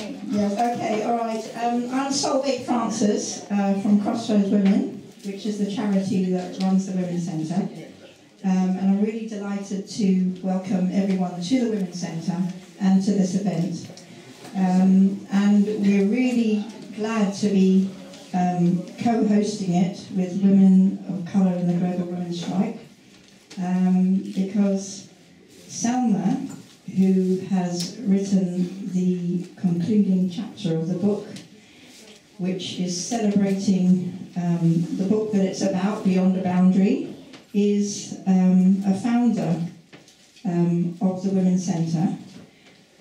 Yes, okay, all right. I'm Solveig Francis from Crossroads Women, which is the charity that runs the Women's Centre. And I'm really delighted to welcome everyone to the Women's Centre and to this event. And we're really glad to be co-hosting it with women of colour in the Global Women's Strike, because Selma, who has written the concluding chapter of the book, which is celebrating the book that it's about, Beyond a Boundary, is a founder of the Women's Centre.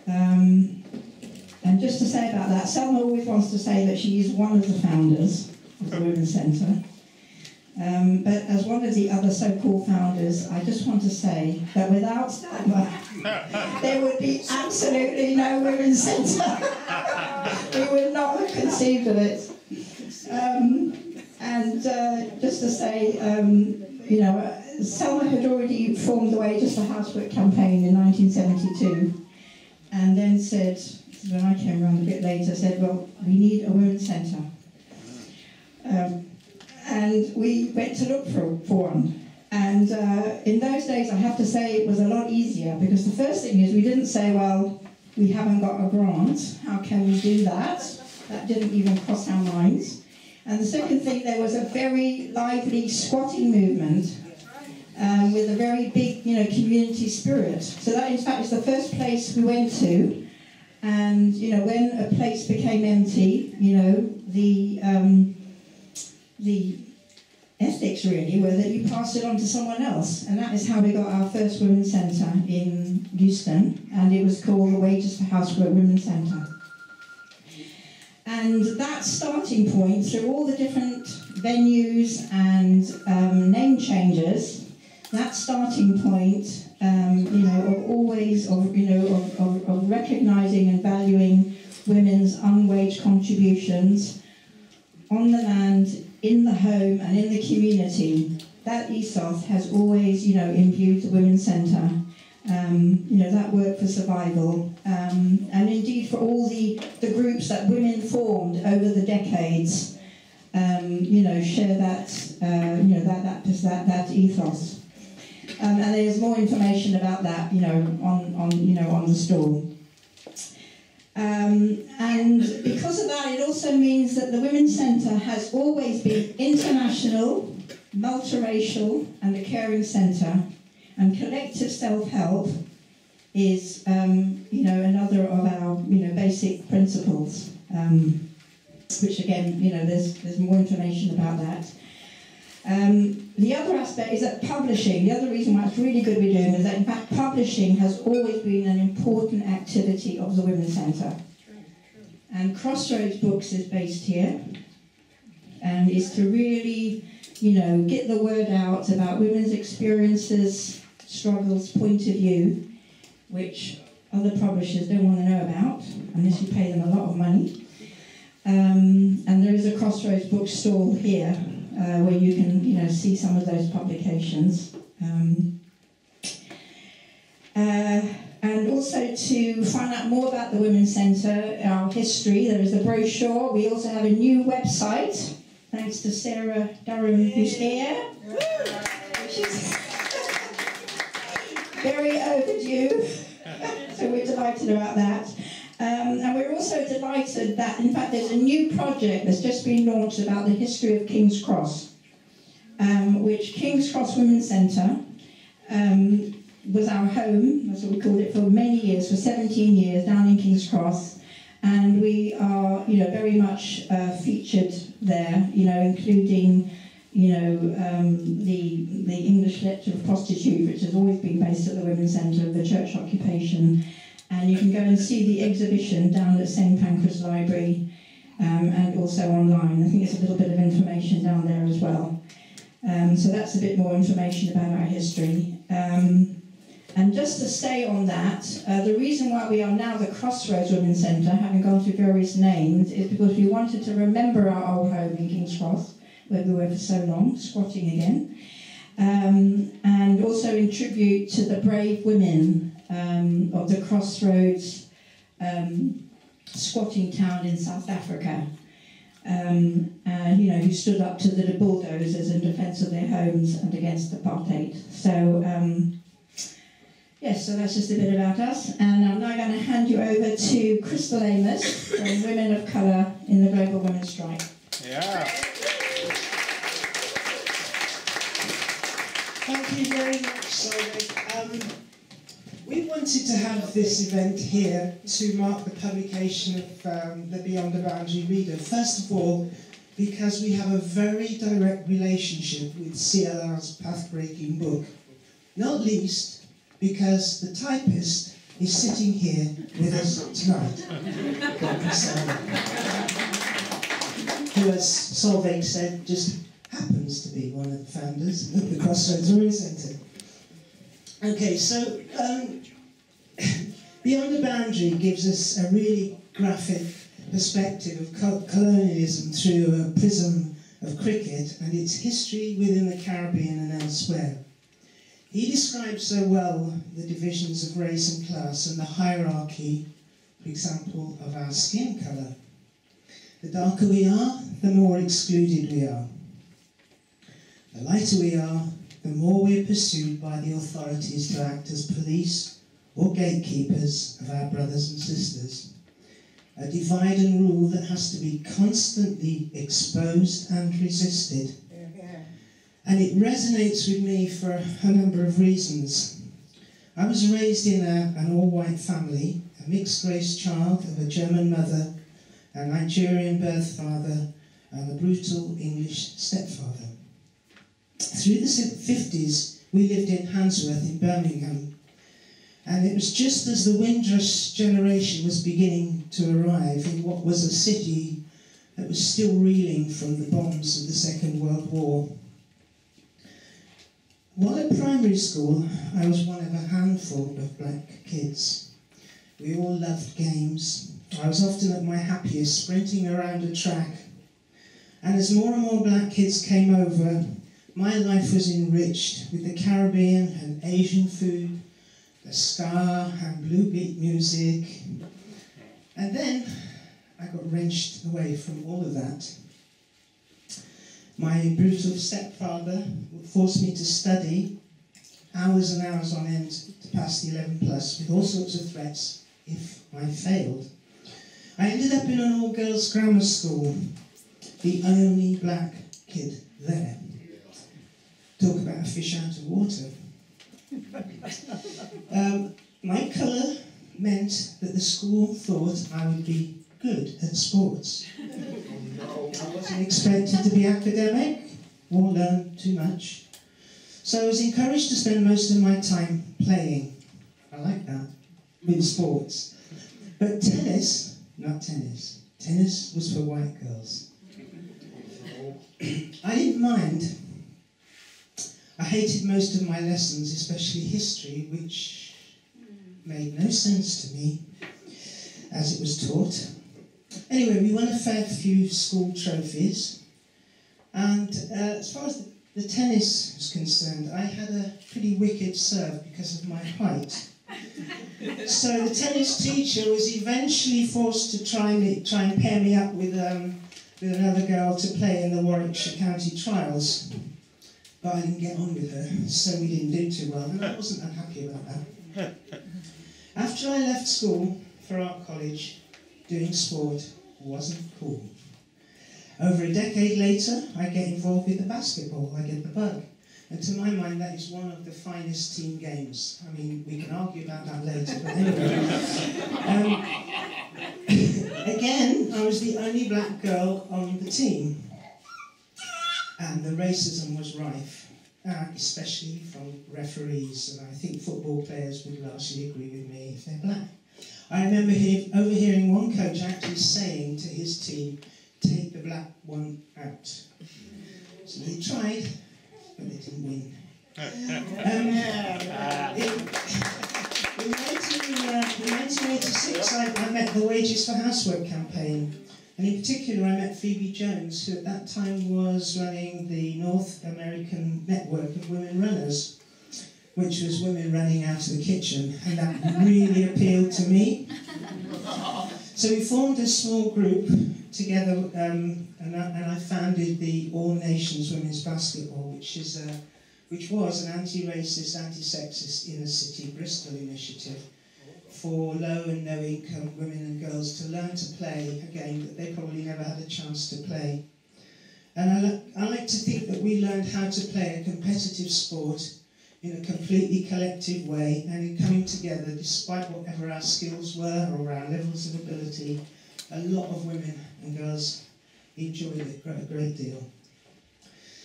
And just to say about that, Selma always wants to say that she is one of the founders of the Women's Centre. But as one of the other so-called founders, I just want to say that without Selma, there would be absolutely no Women's Centre. We would not have conceived of it. Just to say, you know, Selma had already formed the Wages for Housework campaign in 1972, and then said, when I came around a bit later, said, well, we need a Women's Centre. And we went to look for one. And in those days, I have to say, it was a lot easier, because the first thing is we didn't say, well, we haven't got a grant, how can we do that? That didn't even cross our minds. And the second thing, there was a very lively squatting movement with a very big, you know, community spirit. So that, in fact, is the first place we went to. And, you know, when a place became empty, you know, the ethics really were that you passed it on to someone else. And that is how we got our first Women's Centre in Euston, and it was called the Wages for Housework Women's Centre. And that starting point, through all the different venues and name changes, that starting point, you know, of always, of recognising and valuing women's unwaged contributions on the land, in the home and in the community, that ethos has always, you know, imbued the Women's Centre. You know, that work for survival, and indeed for all the groups that women formed over the decades, you know, share that, you know, that ethos. And there's more information about that, you know, on the stall. And because of that, it also means that the Women's Centre has always been international, multiracial, and a caring centre. And collective self-help is, you know, another of our, you know, basic principles. Which again, you know, there's more information about that. The other aspect is that publishing, the other reason why it's really good we're doing is that in fact publishing has always been an important activity of the Women's Centre. And Crossroads Books is based here, and is to really, you know, get the word out about women's experiences, struggles, point of view, which other publishers don't want to know about, unless you pay them a lot of money. And there is a Crossroads bookstall here, where you can, you know, see some of those publications. And also to find out more about the Women's Centre, our history, there is a brochure. We also have a new website, thanks to Sarah Durham, who's here, which is very overdue. So we're delighted about that. And we're also delighted that, in fact, there's a new project that's just been launched about the history of King's Cross, which King's Cross Women's Centre was our home, that's what we called it, for many years, for 17 years, down in King's Cross. And we are, you know, very much featured there, you know, including, you know, the English Lecture of Prostitute, which has always been based at the Women's Centre of the Church Occupation. And you can go and see the exhibition down at St Pancras Library, and also online. I think there's a little bit of information down there as well. So that's a bit more information about our history. And just to stay on that, the reason why we are now the Crossroads Women's Centre, having gone through various names, is because we wanted to remember our old home in King's Cross, where we were for so long, squatting again, and also in tribute to the brave women of the Crossroads squatting town in South Africa, you know, who stood up to the bulldozers in defence of their homes and against apartheid. So, yes, so that's just a bit about us. And I'm now going to hand you over to Crystal Amos from Women of Colour in the Global Women's Strike. Yeah. Thank you very much, Solveig. We wanted to have this event here to mark the publication of the Beyond the Boundary Reader. First of all, because we have a very direct relationship with CLR's path-breaking book. Not least because the typist is sitting here with us tonight. Who, as Solveig said, just happens to be one of the founders of the Crossroads Women's Centre. Okay, so Beyond the Boundary gives us a really graphic perspective of colonialism through a prism of cricket and its history within the Caribbean and elsewhere. He describes so well the divisions of race and class and the hierarchy, for example, of our skin colour. The darker we are, the more excluded we are. The lighter we are, the more we are pursued by the authorities to act as police or gatekeepers of our brothers and sisters. A divide and rule that has to be constantly exposed and resisted. And it resonates with me for a number of reasons. I was raised in an all-white family, a mixed-race child of a German mother, a Nigerian birth father, and a brutal English stepfather. Through the 50s, we lived in Handsworth in Birmingham, and it was just as the Windrush generation was beginning to arrive in what was a city that was still reeling from the bombs of the Second World War. While at primary school, I was one of a handful of black kids. We all loved games. I was often at my happiest sprinting around a track. And as more and more black kids came over, my life was enriched with the Caribbean and Asian food, the ska and blue beat music. And then I got wrenched away from all of that. My brutal stepfather forced me to study hours and hours on end to pass the 11 plus with all sorts of threats if I failed. I ended up in an all-girls grammar school, the only black kid there. Talk about a fish out of water. My colour meant that the school thought I would be good at sports. I wasn't expected to be academic or learn too much. So I was encouraged to spend most of my time playing. I like that, with sports. But tennis, not tennis. Tennis was for white girls. I didn't mind. I hated most of my lessons, especially history, which made no sense to me as it was taught. Anyway, we won a fair few school trophies, and as far as the tennis was concerned, I had a pretty wicked serve because of my height. So the tennis teacher was eventually forced to try and pair me up with another girl to play in the Warwickshire County Trials. But I didn't get on with her, so we didn't do too well, and I wasn't unhappy about that. After I left school for art college, doing sport wasn't cool. Over a decade later, I get involved with the basketball. I get the bug. And to my mind, that is one of the finest team games. I mean, we can argue about that later, but anyway. Again, I was the only black girl on the team. And the racism was rife, especially from referees. And I think football players would largely agree with me if they're black. I remember overhearing one coach actually saying to his team, "Take the black one out." So they tried, but they didn't win. In 1986, I met the Wages for Housework campaign. And in particular, I met Phoebe Jones, who at that time was running the North American network of women runners, which was women running out of the kitchen, and that really appealed to me. So we formed a small group together, and I founded the All Nations Women's Basketball, which was an anti-racist, anti-sexist inner-city Bristol initiative for low and no-income women and girls to learn to play a game that they probably never had a chance to play. And I like to think that we learned how to play a competitive sport in a completely collective way, and in coming together, despite whatever our skills were or our levels of ability, a lot of women and girls enjoyed it a great deal.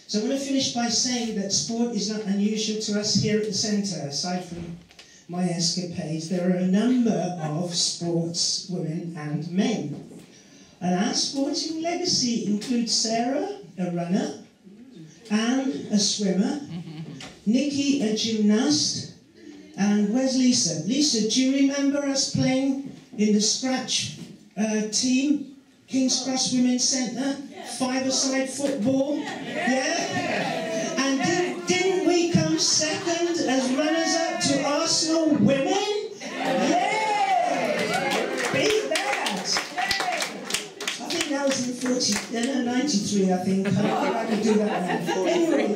So I'm going to finish by saying that sport is not unusual to us here at the centre. Aside from my escapades, there are a number of sports women and men. And our sporting legacy includes Sarah, a runner, Anne, a swimmer, Nikki, a gymnast, and where's Lisa? Lisa, do you remember us playing in the scratch team, King's Cross Women's Centre, five-a-side football? Yeah? And didn't we come second as runners-up to Arsenal women? Yeah! Beat that! I think that was in 93, I think. I could do that now. Anyway,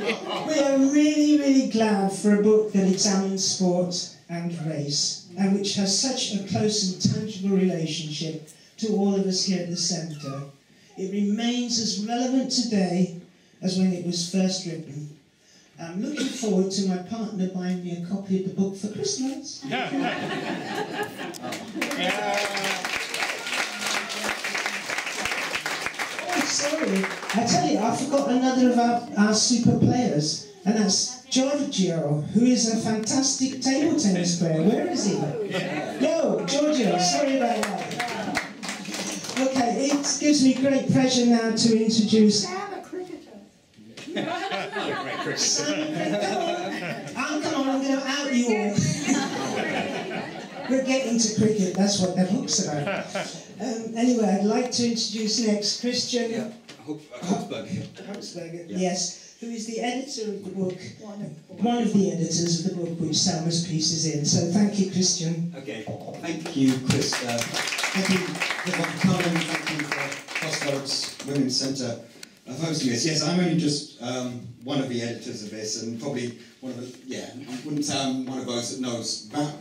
we are really, really glad for a book that examines sport and race, and which has such a close and tangible relationship to all of us here at the centre. It remains as relevant today as when it was first written. I'm looking forward to my partner buying me a copy of the book for Christmas. Sorry, I tell you, I forgot another of our super players, and that's Giorgio, who is a fantastic table tennis player. Where is he? Yo, Giorgio, sorry about that. Okay, it gives me great pleasure now to introduce... I'm a cricketer. Come on, I'm going to out you all. We're getting to cricket, that's what that book's about. Anyway, I'd like to introduce next Christian Huxberger, yes, who is the editor of the book, one of the editors of the book which Selma's piece is in. So thank you, Christian. Okay, thank you, Chris. Thank you everyone for coming. Thank you for Crossroads Women's Centre for hosting this. Yes, I'm only just one of the editors of this, and probably one of the, I wouldn't say I'm one of those that knows that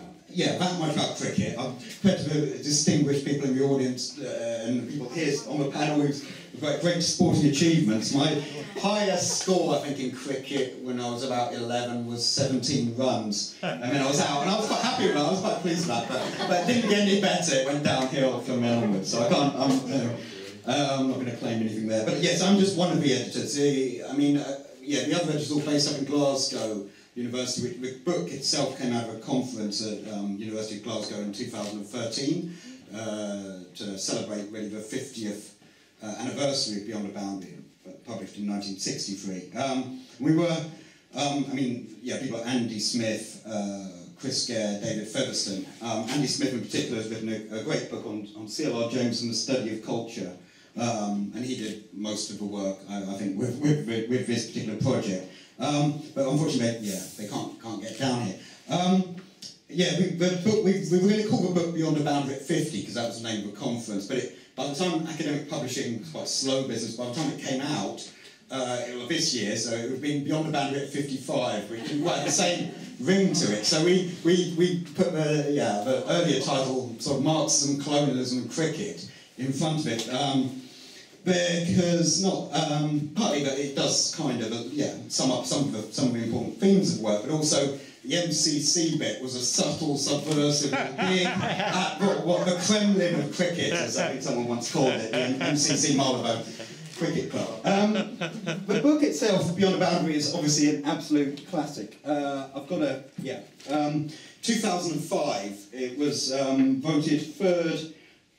much about cricket. I'm prepared to distinguish people in the audience and people here on the panel who've got great sporting achievements. My highest score, I think, in cricket when I was about 11 was 17 runs. And then I was out, and I was quite happy with that. I was quite pleased with that, but it didn't get any better. It went downhill from then onwards. So I'm not going to claim anything there. But yes, I'm just one of the editors. The other editors all based up in Glasgow University. The book itself came out of a conference at University of Glasgow in 2013 to celebrate really the 50th anniversary of Beyond the Boundary, published in 1963. We were, people like Andy Smith, Chris Gare, David Featherstone. Andy Smith in particular has written a great book on Selma James and the study of culture, and he did most of the work, I think, with this particular project. But unfortunately, they can't get down here. We were going to call the book Beyond the Boundary at 50 because that was the name of the conference. But by the time academic publishing was quite a slow business, by the time it came out, it was this year, so it would have been Beyond the Boundary at 55, which didn't quite have the same ring to it. So we put the earlier title, sort of Marxism, Colonialism, and Cricket, in front of it. Because partly that it does kind of sum up some of the important themes of work, but also the MCC bit was a subtle, subversive, big, what the Kremlin of cricket, as I think someone once called it, the MCC Marylebone Cricket Club. The book itself, Beyond the Boundary, is obviously an absolute classic. I've got 2005. It was voted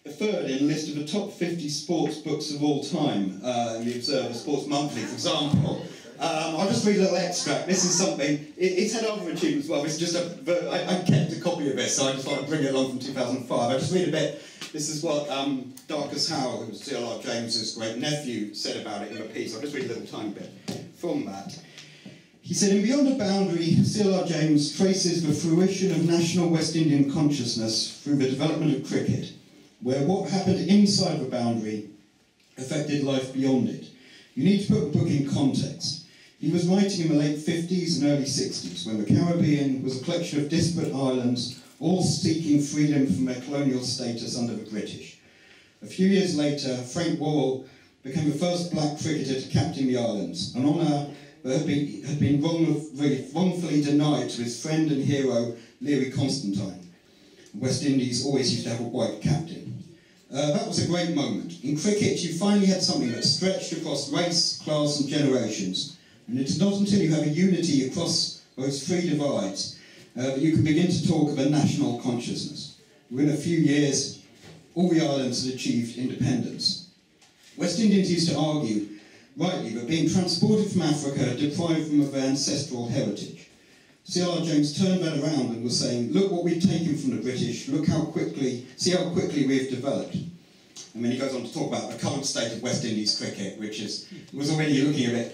third in a list of the top 50 sports books of all time in the Observer Sports Monthly, for example. I'll just read a little extract. This is something, it's had other achievements as well. It's just I kept a copy of this, so I just thought I'd bring it along from 2005. I'll just read a bit. This is what Darcus Howell, who was Selma James's great nephew, said about it in a piece. I'll just read a little tiny bit from that. He said, in Beyond the Boundary, Selma James traces the fruition of national West Indian consciousness through the development of cricket, where what happened inside the boundary affected life beyond it. You need to put the book in context. He was writing in the late 50s and early 60s, when the Caribbean was a collection of disparate islands, all seeking freedom from their colonial status under the British. A few years later, Frank Worrell became the first black cricketer to captain the islands, an honour that had been wrongfully denied to his friend and hero, Leary Constantine. West Indies always used to have a white captain. That was a great moment. In cricket, you finally had something that stretched across race, class and generations. And it's not until you have a unity across those three divides that you can begin to talk of a national consciousness. Within a few years, all the islands had achieved independence. West Indians used to argue, rightly, that being transported from Africa deprived them of their ancestral heritage. Selma James turned that around and was saying, look what we've taken from the British, look how quickly, see how quickly we've developed. And then he goes on to talk about the current state of West Indies cricket, which was already looking a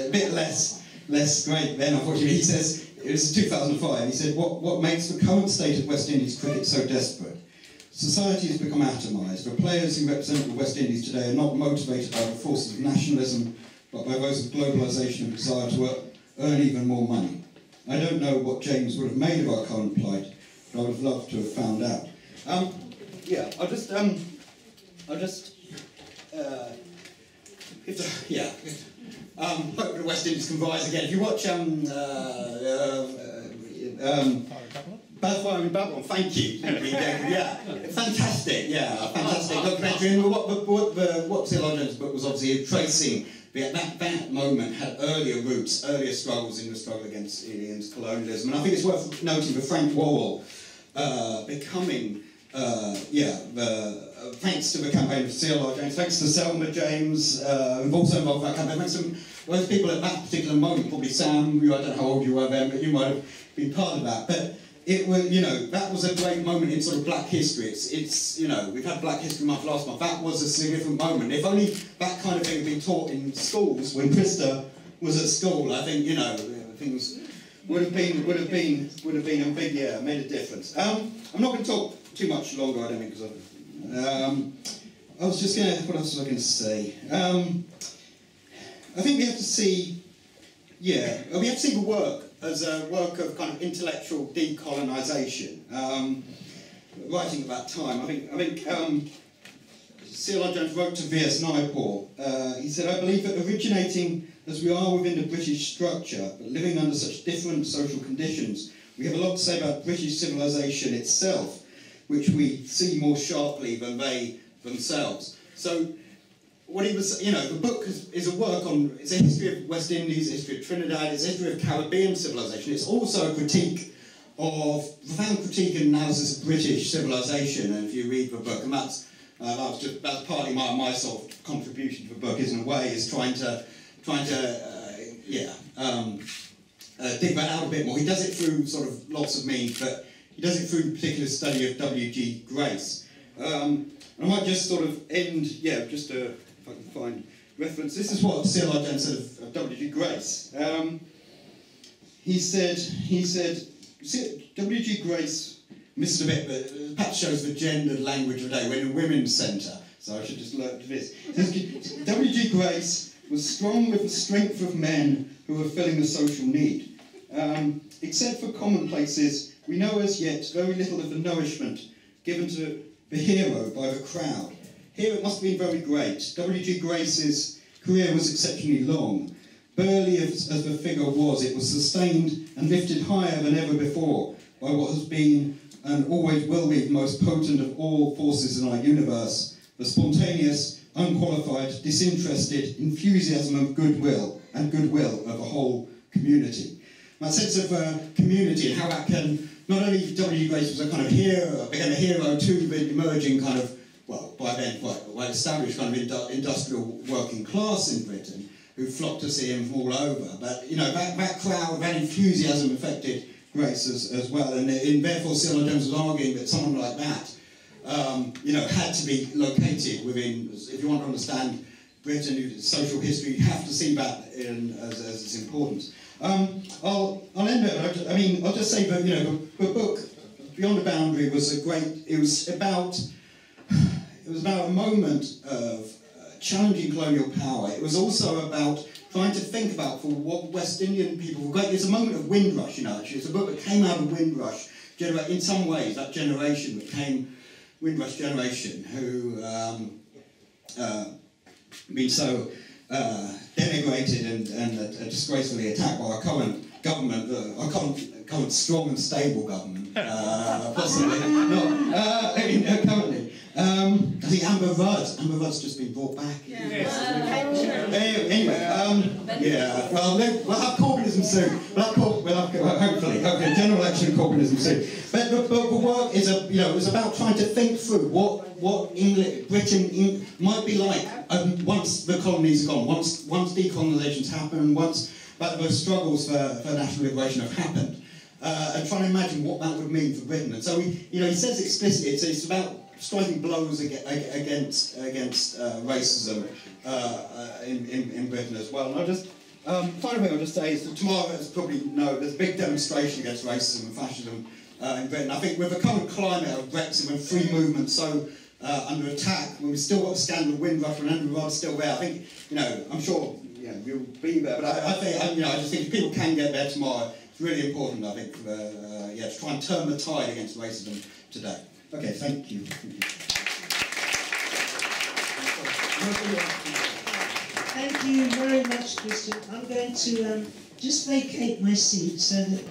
bit less great then, unfortunately. He says, it was 2005, he said, what makes the current state of West Indies cricket so desperate? Society has become atomised. The players who represent the West Indies today are not motivated by the forces of nationalism, but by those of globalisation and desire to earn even more money. I don't know what James would have made of our current plight, but I would have loved to have found out. Hope the West Indies can rise again. If you watch Fire in Babylon, thank you. Yeah, fantastic. Yeah, fantastic documentary. And what Selma James' book was obviously tracing that moment had earlier roots, earlier struggles in the struggle against colonialism. And I think it's worth noting that Frank Worrell becoming, thanks to the campaign of Selma James, thanks to Selma James, who've also involved in that campaign, thanks to those people at that particular moment, probably Sam, I don't know how old you were then, but you might have been part of that. But it was, that was a great moment in sort of black history. It's we've had Black History Month last month. That was a significant moment. If only that kind of thing had been taught in schools when Krista was at school, I think, things would have been a big, made a difference. I'm not going to talk too much longer, I don't think, because I was just going to, what else was I going to say? I think we have to see, the work as a work of kind of intellectual decolonisation. Writing at that time, I think Selma James wrote to V.S. Naipaul. He said, I believe that originating as we are within the British structure, but living under such different social conditions, we have a lot to say about British civilisation itself, which we see more sharply than they themselves. So, what he was, the book is a work on, it's a history of West Indies, a history of Trinidad, it's a history of Caribbean civilization. It's also a critique profound critique and analysis of British civilization. And if you read the book, and that's partly my sort of contribution to the book, is in a way, is trying to dig that out a bit more. He does it through sort of lots of means, but he does it through a particular study of W.G. Grace. And I might just sort of end, just to, if I can find reference. This is what Selma James said of W.G. Grace. He said, W.G. Grace missed a bit, but perhaps shows the gendered language of the day. We're in a women's centre, so I should just learn this. W.G. Grace was strong with the strength of men who were filling a social need. Except for commonplaces, we know as yet very little of the nourishment given to the hero by the crowd. Here it must have been very great. W.G. Grace's career was exceptionally long. Burly as the figure was, it was sustained and lifted higher than ever before by what has been and always will be the most potent of all forces in our universe, the spontaneous, unqualified, disinterested enthusiasm of goodwill and goodwill of a whole community. That sense of community and how that can, not only W.G. Grace was a kind of hero, became a hero to the emerging kind of, well, by then quite well established kind of industrial working class in Britain, who flocked to see him from all over. But, that crowd, that enthusiasm affected Grace as well. And therefore, Selma James was arguing that someone like that, had to be located within, if you want to understand Britain, social history, you have to see that as its importance. I'll end it. I'll just say that, the book, Beyond the Boundary, was it was about it was about a moment of challenging colonial power. It was also about trying to think about for what West Indian people were great. It's a moment of Windrush, you know, actually. It's a book that came out of Windrush. In some ways, that generation became Windrush generation, who been so denigrated and disgracefully attacked by our current government, our current strong and stable government, possibly not currently. I think Amber Rudd's just been brought back. Anyway, yeah. Well, we'll have Corbynism soon. Hopefully, general election Corbynism soon. But the work is it's about trying to think through what Britain might be like once the colonies are gone, once decolonization's happened, once the struggles for national liberation have happened, and trying to imagine what that would mean for Britain. And so he says explicitly, it's about striking blows against racism in Britain as well. And I'll just final thing I'll just say is that tomorrow, as you probably know, there's a big demonstration against racism and fascism in Britain. I think with the current climate of Brexit and free movement so under attack, when we've still got the scandal of Windrush and Andrew Rudd's still there, I think I'm sure you'll be there. But I just think if people can get there tomorrow, it's really important. I think to try and turn the tide against racism today. Okay, thank you. Thank you very much, Christian. I'm going to just vacate my seat so that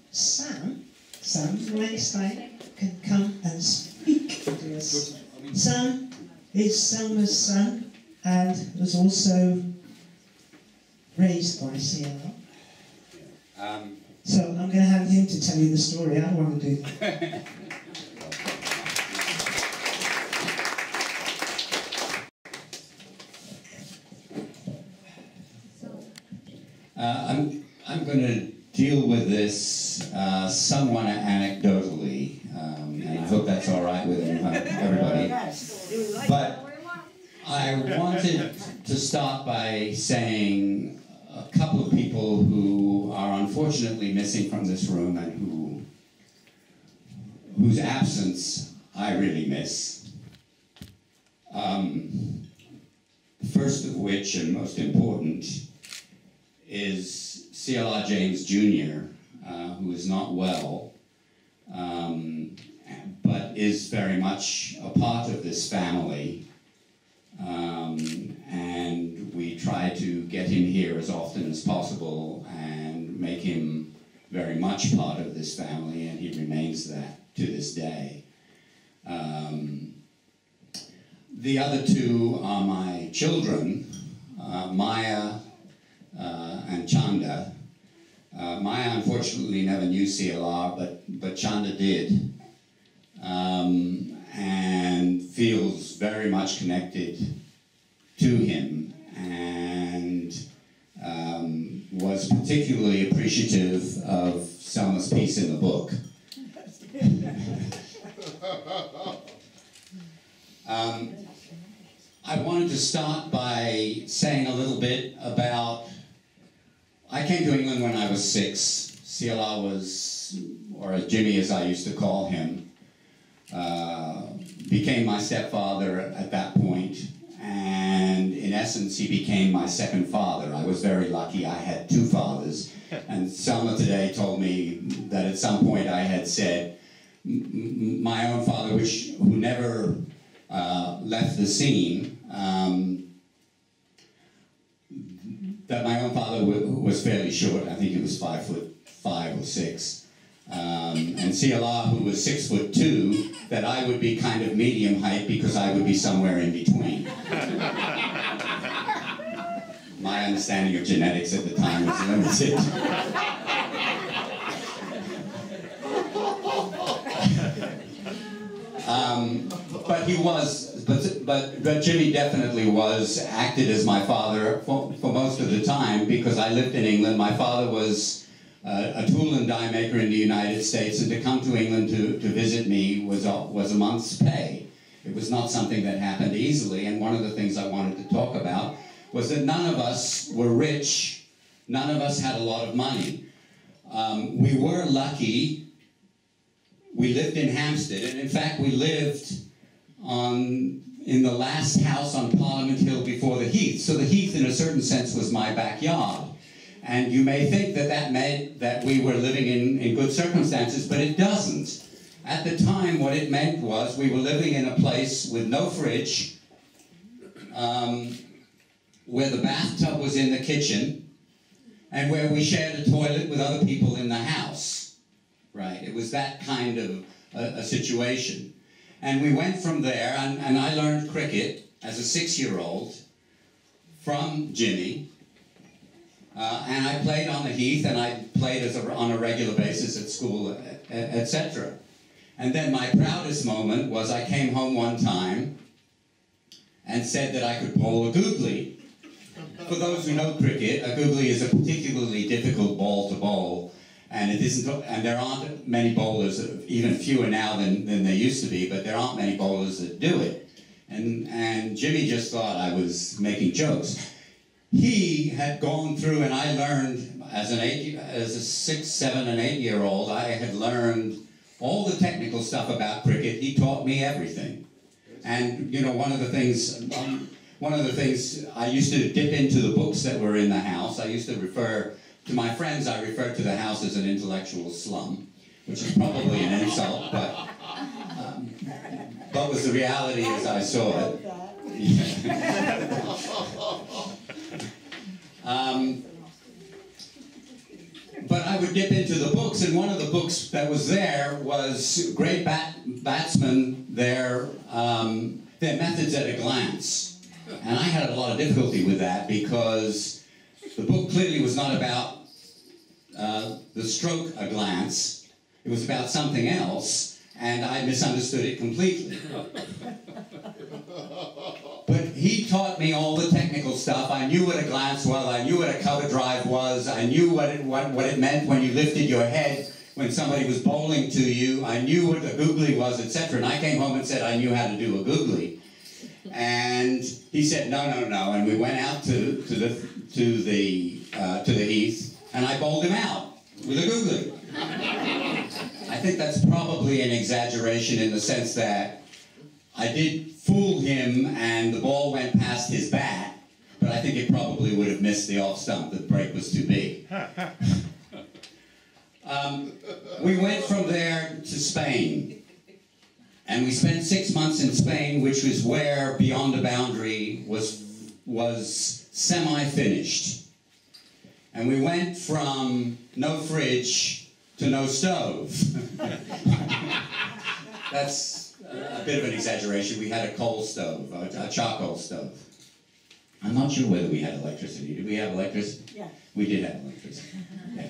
Sam from Einstein can come and speak to us. Sam is Selma's son and was also raised by CLR. So I'm going to have him to tell you the story. I want to do that. I'm going to deal with this somewhat anecdotally, and I hope that's all right with everybody. But I wanted to start by saying a couple of people who are unfortunately missing from this room and whose absence I really miss. First of which, and most important, is Selma James Jr., who is not well, but is very much a part of this family. And we try to get him here as often as possible and make him very much part of this family, and he remains that to this day. The other two are my children, Maya and Chanda. Maya unfortunately never knew CLR, but Chanda did, and feels very much connected to him, and was particularly appreciative of Selma's piece in the book. I wanted to start by saying a little bit about, I came to England when I was 6. CLR was, or Jimmy as I used to call him, became my stepfather at that point, and in essence he became my second father. I was very lucky, I had 2 fathers, and Selma today told me that at some point I had said, my own father, who never left the scene, that my own father was fairly short. I think he was 5'5" or 6, and CLR, who was 6'2", that I would be kind of medium height because I would be somewhere in between. My understanding of genetics at the time was limited. But he was, but Jimmy definitely acted as my father for most of the time, because I lived in England. My father was a tool and die maker in the United States, and to come to England to visit me was a month's pay. It was not something that happened easily, and one of the things I wanted to talk about was that none of us were rich, none of us had a lot of money. We were lucky. We lived in Hampstead, and in fact we lived in the last house on Parliament Hill before the Heath. So the Heath, in a certain sense, was my backyard. And you may think that that meant that we were living in good circumstances, but it doesn't. At the time, what it meant was we were living in a place with no fridge, where the bathtub was in the kitchen, and where we shared a toilet with other people in the house. Right? It was that kind of a situation. And we went from there, and I learned cricket as a 6-year-old from Jimmy. And I played on the Heath, and I played on a regular basis at school, etc. And then my proudest moment was I came home one time and said that I could bowl a googly. For those who know cricket, a googly is a particularly difficult ball to bowl, and it isn't. And there aren't many bowlers, even fewer now than there used to be. But there aren't many bowlers that do it. And Jimmy just thought I was making jokes. He had gone through, and I learned as a 6, 7, and 8-year-old. I had learned all the technical stuff about cricket. He taught me everything. And you know, one of the things I used to dip into the books that were in the house. I used to refer to my friends. I referred to the house as an intellectual slum, which is probably an insult, but was the reality as I saw it. But I would dip into the books, and one of the books that was there was Great Batsmen, their methods at a glance. And I had a lot of difficulty with that because the book clearly was not about the stroke a glance. It was about something else, and I misunderstood it completely. But he taught me all the technical stuff. I knew what a glance was. I knew what a cover drive was. I knew what it meant when you lifted your head when somebody was bowling to you. I knew what a googly was, etc. And I came home and said I knew how to do a googly. And he said no. And we went out to the Heath, and I bowled him out with a googly. I think that's probably an exaggeration in the sense that I did fool him and the ball went past his bat, but I think it probably would have missed the off stump. The break was too big. We went from there to Spain, and we spent 6 months in Spain, which was where Beyond the Boundary was semi-finished. And we went from no fridge to no stove. That's a bit of an exaggeration. We had a coal stove, a charcoal stove. I'm not sure whether we had electricity. Did we have electricity? Yeah. We did have electricity. Yeah.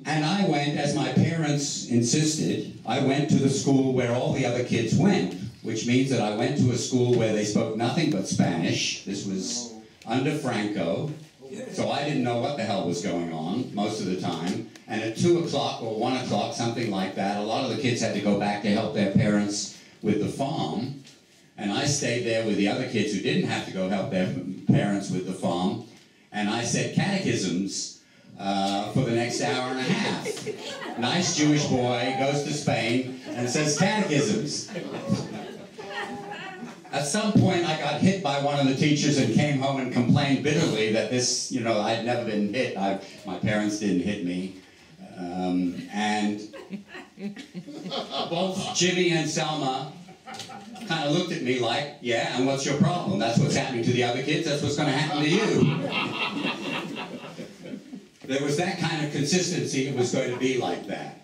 And I went, as my parents insisted, I went to the school where all the other kids went, which means that I went to a school where they spoke nothing but Spanish. This was under Franco, so I didn't know what the hell was going on most of the time. And at 2 o'clock or 1 o'clock, something like that, a lot of the kids had to go back to help their parents with the farm. And I stayed there with the other kids who didn't have to go help their parents with the farm. And I said catechisms for the next hour and a half. Nice Jewish boy goes to Spain and says catechisms. At some point, I got hit by one of the teachers and came home and complained bitterly that this, you know, I'd never been hit. My parents didn't hit me. And both Jimmy and Selma kind of looked at me like, yeah, and what's your problem? That's what's happening to the other kids. That's what's going to happen to you. There was that kind of consistency. It was going to be like that.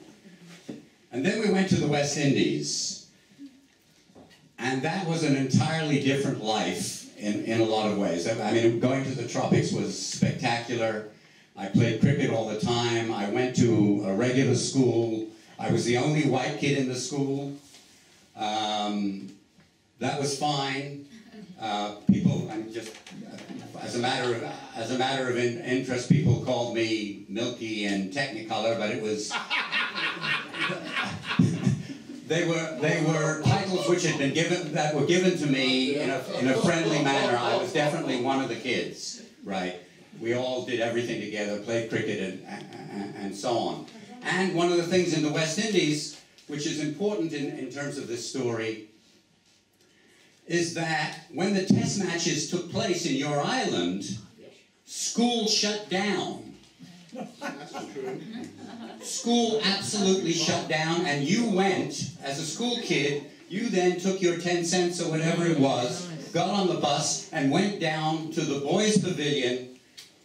And then we went to the West Indies. And that was an entirely different life in a lot of ways. I mean, going to the tropics was spectacular. I played cricket all the time. I went to a regular school. I was the only white kid in the school. That was fine. People, I'm just, as a matter of interest, people called me Milky and Technicolor, but it was. They were titles which had been given to me in a friendly manner. I was definitely one of the kids, right? We all did everything together, played cricket and so on. And one of the things in the West Indies which is important in terms of this story, is that when the test matches took place in your island, school shut down. School absolutely shut down, and you went, as a school kid, you then took your 10 cents or whatever it was, got on the bus, and went down to the boys' pavilion.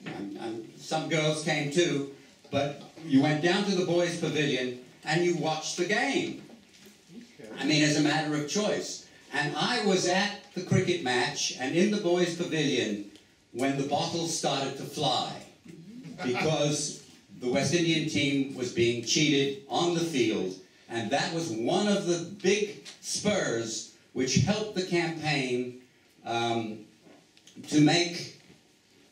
And some girls came too, but you went down to the boys' pavilion and you watched the game. I mean, as a matter of choice. And I was at the cricket match and in the boys' pavilion when the bottles started to fly, because the West Indian team was being cheated on the field, and that was one of the big spurs which helped the campaign to make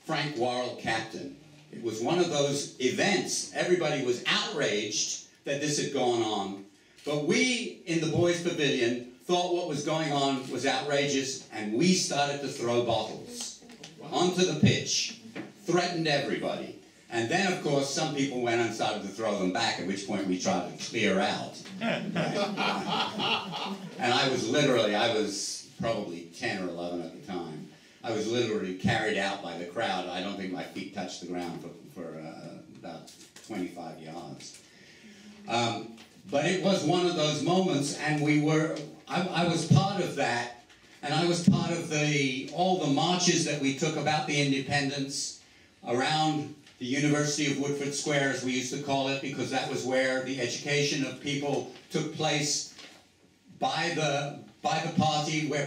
Frank Worrell captain. It was one of those events. Everybody was outraged that this had gone on, but we in the boys' pavilion thought what was going on was outrageous, and we started to throw bottles onto the pitch, threatened everybody. And then, of course, some people went and started to throw them back, at which point we tried to clear out. And I was probably 10 or 11 at the time. I was literally carried out by the crowd. I don't think my feet touched the ground for about 25 yards. But it was one of those moments, and I was part of that, and I was part of all the marches that we took about the independence around the University of Woodford Square, as we used to call it, because that was where the education of people took place by the party, where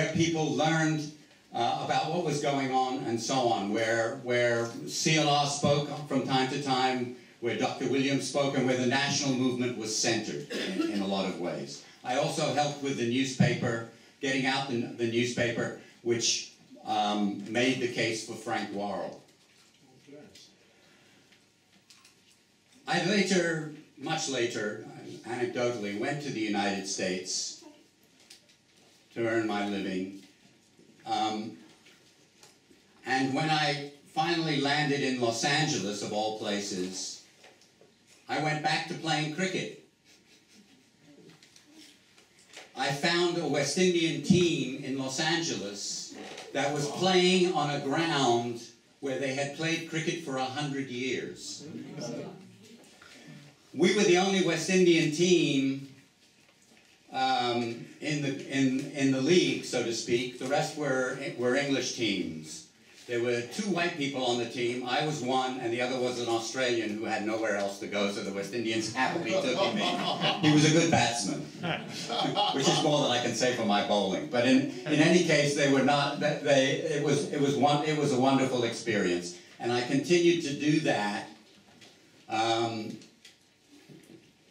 people learned about what was going on and so on, where CLR spoke from time to time, where Dr. Williams spoke, and where the national movement was centered in a lot of ways. I also helped with the newspaper, getting out the newspaper, which made the case for Frank Worrell. I later, much later, anecdotally, went to the United States to earn my living. And when I finally landed in Los Angeles, of all places, I went back to playing cricket. I found a West Indian team in Los Angeles that was playing on a ground where they had played cricket for 100 years. We were the only West Indian team in the league, so to speak. The rest were English teams. There were 2 white people on the team. I was one, and the other was an Australian who had nowhere else to go, so the West Indians happily took him in. He was a good batsman, which is more than I can say for my bowling. But in any case, they were not. It was a wonderful experience, and I continued to do that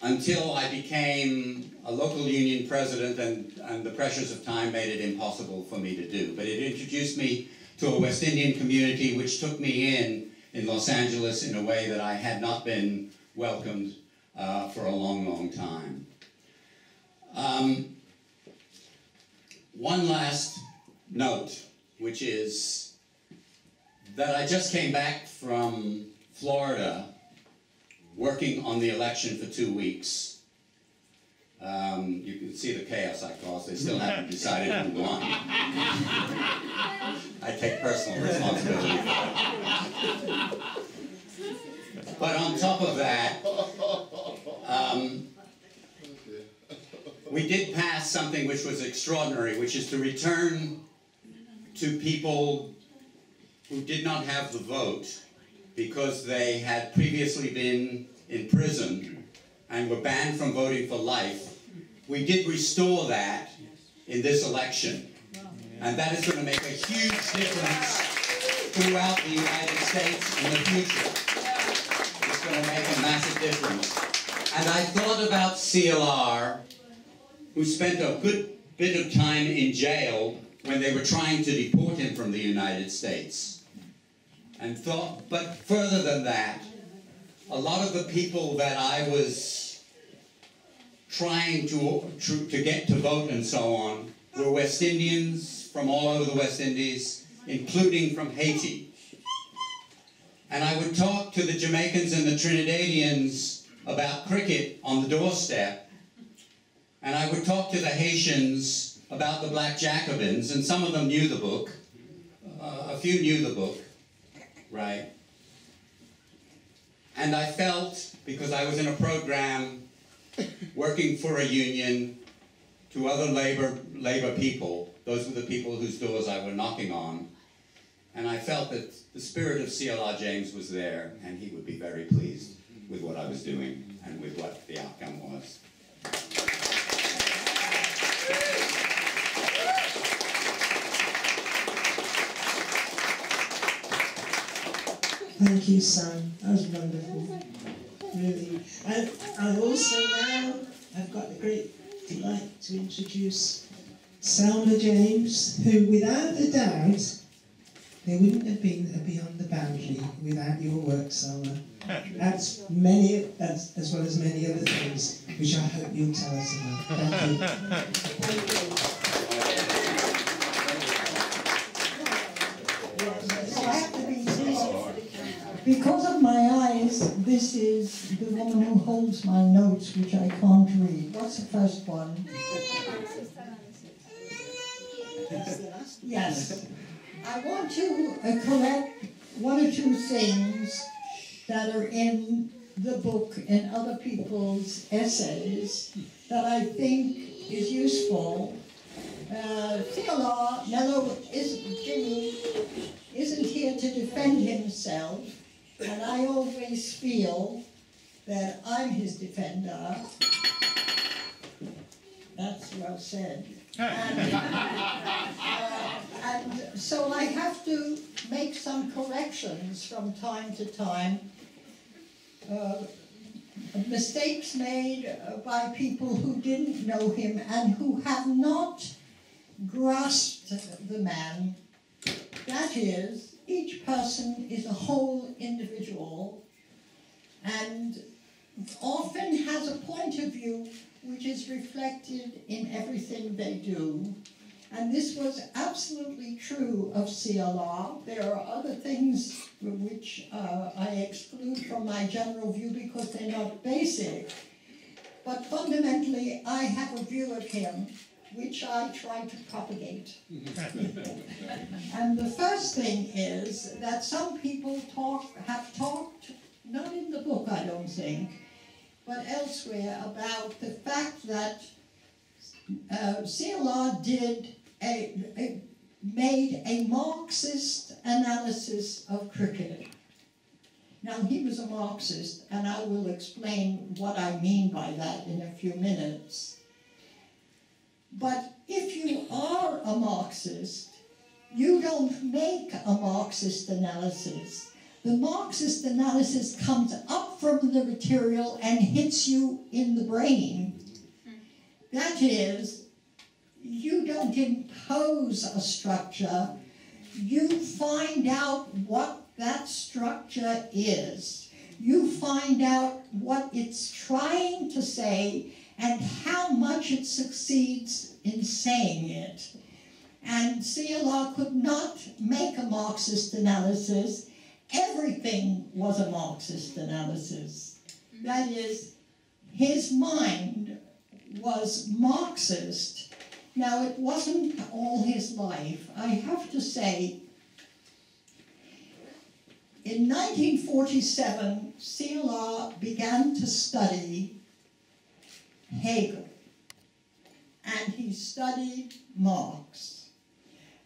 until I became a local union president, and the pressures of time made it impossible for me to do. But it introduced me to a West Indian community which took me in Los Angeles in a way that I had not been welcomed for a long, long time. One last note, which is that I just came back from Florida working on the election for 2 weeks. You can see the chaos I caused. They still haven't decided who won. I take personal responsibility for that. But on top of that, we did pass something which was extraordinary, which is to return to people who did not have the vote because they had previously been in prison and were banned from voting for life. We did restore that in this election. And that is going to make a huge difference throughout the United States in the future. It's going to make a massive difference. And I thought about CLR, who spent a good bit of time in jail when they were trying to deport him from the United States. And thought, but further than that, a lot of the people that I was trying to get to vote and so on were West Indians from all over the West Indies, including from Haiti. And I would talk to the Jamaicans and the Trinidadians about cricket on the doorstep, And I would talk to the Haitians about the Black Jacobins, and some of them knew the book. A few knew the book, right? And I felt, because I was in a program working for a union to other labor people, those were the people whose doors I were knocking on, and I felt that the spirit of Selma James was there, and he would be very pleased with what I was doing and with what the outcome was. Thank you, Sam. That was wonderful. Really. And I also now, I've got the great delight to introduce Selma James, who without a doubt, there wouldn't have been a Beyond the Boundary without your work, Selma. As well as many other things, which I hope you'll tell us about. Thank you. I have to be because of my eyes, this is the woman who holds my notes, which I can't read. What's the first one? Yes. I want to correct one or two things that are in the book and other people's essays that I think is useful. Theodore Jimmy isn't here to defend himself, and I always feel that I'm his defender. That's well said. And so I have to make some corrections from time to time. Mistakes made by people who didn't know him and who have not grasped the man. That is, each person is a whole individual and often has a point of view which is reflected in everything they do. And this was absolutely true of CLR. There are other things which I exclude from my general view because they're not basic. But fundamentally, I have a view of him which I try to propagate. And the first thing is that some people have talked, not in the book I don't think, but elsewhere, about the fact that CLR made a Marxist analysis of cricket. Now, he was a Marxist, and I will explain what I mean by that in a few minutes. But if you are a Marxist, you don't make a Marxist analysis. The Marxist analysis comes up from the material and hits you in the brain. That is, you don't impose a structure, you find out what that structure is. You find out what it's trying to say and how much it succeeds in saying it. And CLR could not make a Marxist analysis. Everything was a Marxist analysis. That is, his mind was Marxist. Now, it wasn't all his life. I have to say, in 1947, CLR began to study Hegel, and he studied Marx.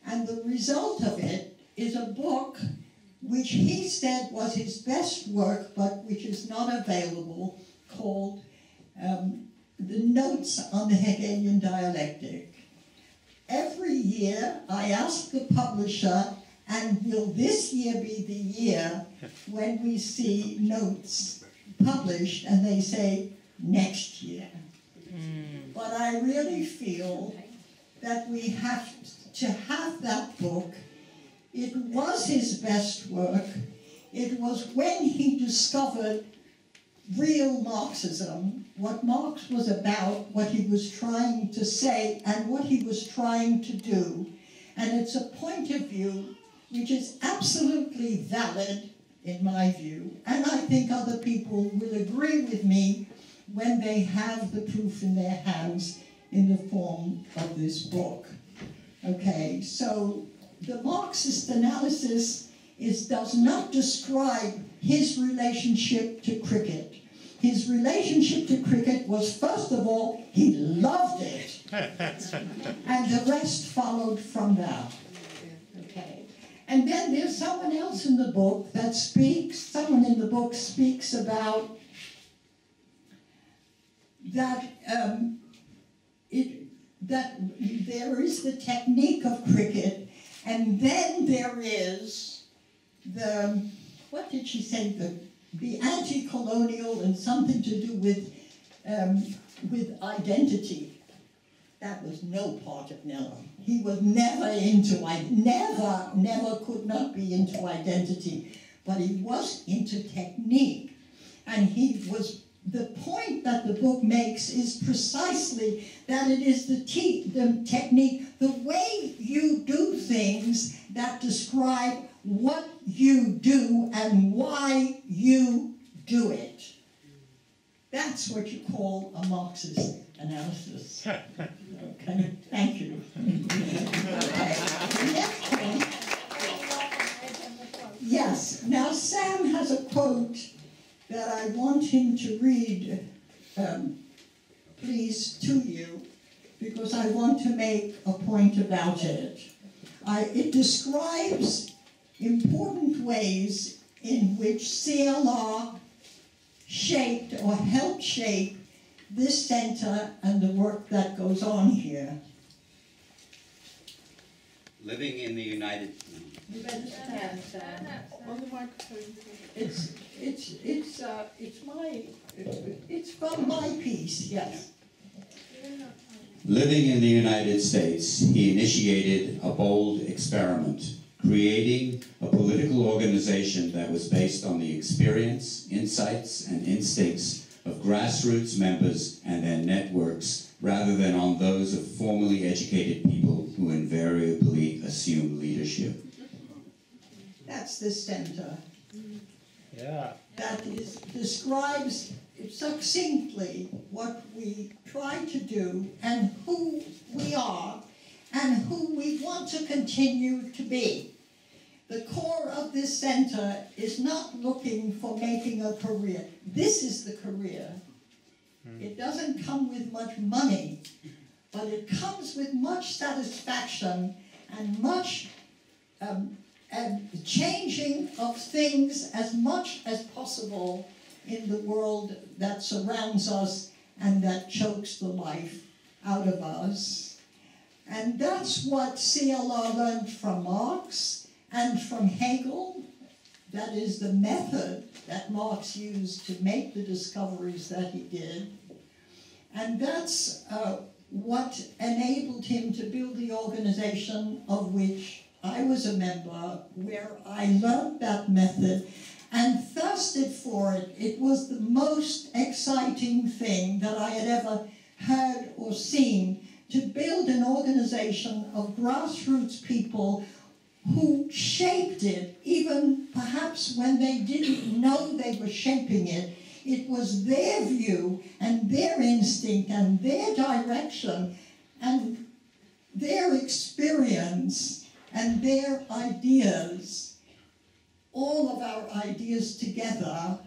And the result of it is a book which he said was his best work, but which is not available, called The Notes on the Hegelian Dialectic. Every year I ask the publisher, and will this year be the year when we see notes published? And they say, next year. But I really feel that we have to have that book. It was his best work. It was when he discovered real Marxism, what Marx was about, what he was trying to say, and what he was trying to do. And it's a point of view which is absolutely valid, in my view, and I think other people will agree with me when they have the proof in their hands. in the form of this book. Okay, so the Marxist analysis does not describe his relationship to cricket. His relationship to cricket was, first of all, he loved it. And the rest followed from that. Okay. And then there's someone else in the book that speaks about that that there is the technique of cricket, and then there is the, what did she say, the anti-colonial and something to do with identity. That was no part of Nello. He was never into, never could not be into identity, but he was into technique. And he was, the point that the book makes is precisely that it is the technique, the way you do things that describe what you do and why you do it. That's what you call a Marxist analysis. Okay, thank you. Okay. Next point. Yes, now Sam has a quote that I want him to read, please, to you, because I want to make a point about it. It describes important ways in which CLR shaped or helped shape this center and the work that goes on here. Living in the United... You better stand, Sam. On the microphone. It's from my piece, yes. Living in the United States, he initiated a bold experiment, creating a political organization that was based on the experience, insights, and instincts of grassroots members and their networks, rather than on those of formally educated people who invariably assume leadership. That's the center. Yeah. That describes succinctly what we try to do and who we are and who we want to continue to be. The core of this center is not looking for making a career. This is the career. It doesn't come with much money, but it comes with much satisfaction and much changing of things as much as possible in the world that surrounds us and that chokes the life out of us. And that's what CLR learned from Marx and from Hegel. That is the method that Marx used to make the discoveries that he did. And that's what enabled him to build the organization of which I was a member, where I learned that method and thirsted for it. It was the most exciting thing that I had ever heard or seen, to build an organization of grassroots people who shaped it, even perhaps when they didn't know they were shaping it. It was their view and their instinct and their direction and their experience and their ideas, all of our ideas together,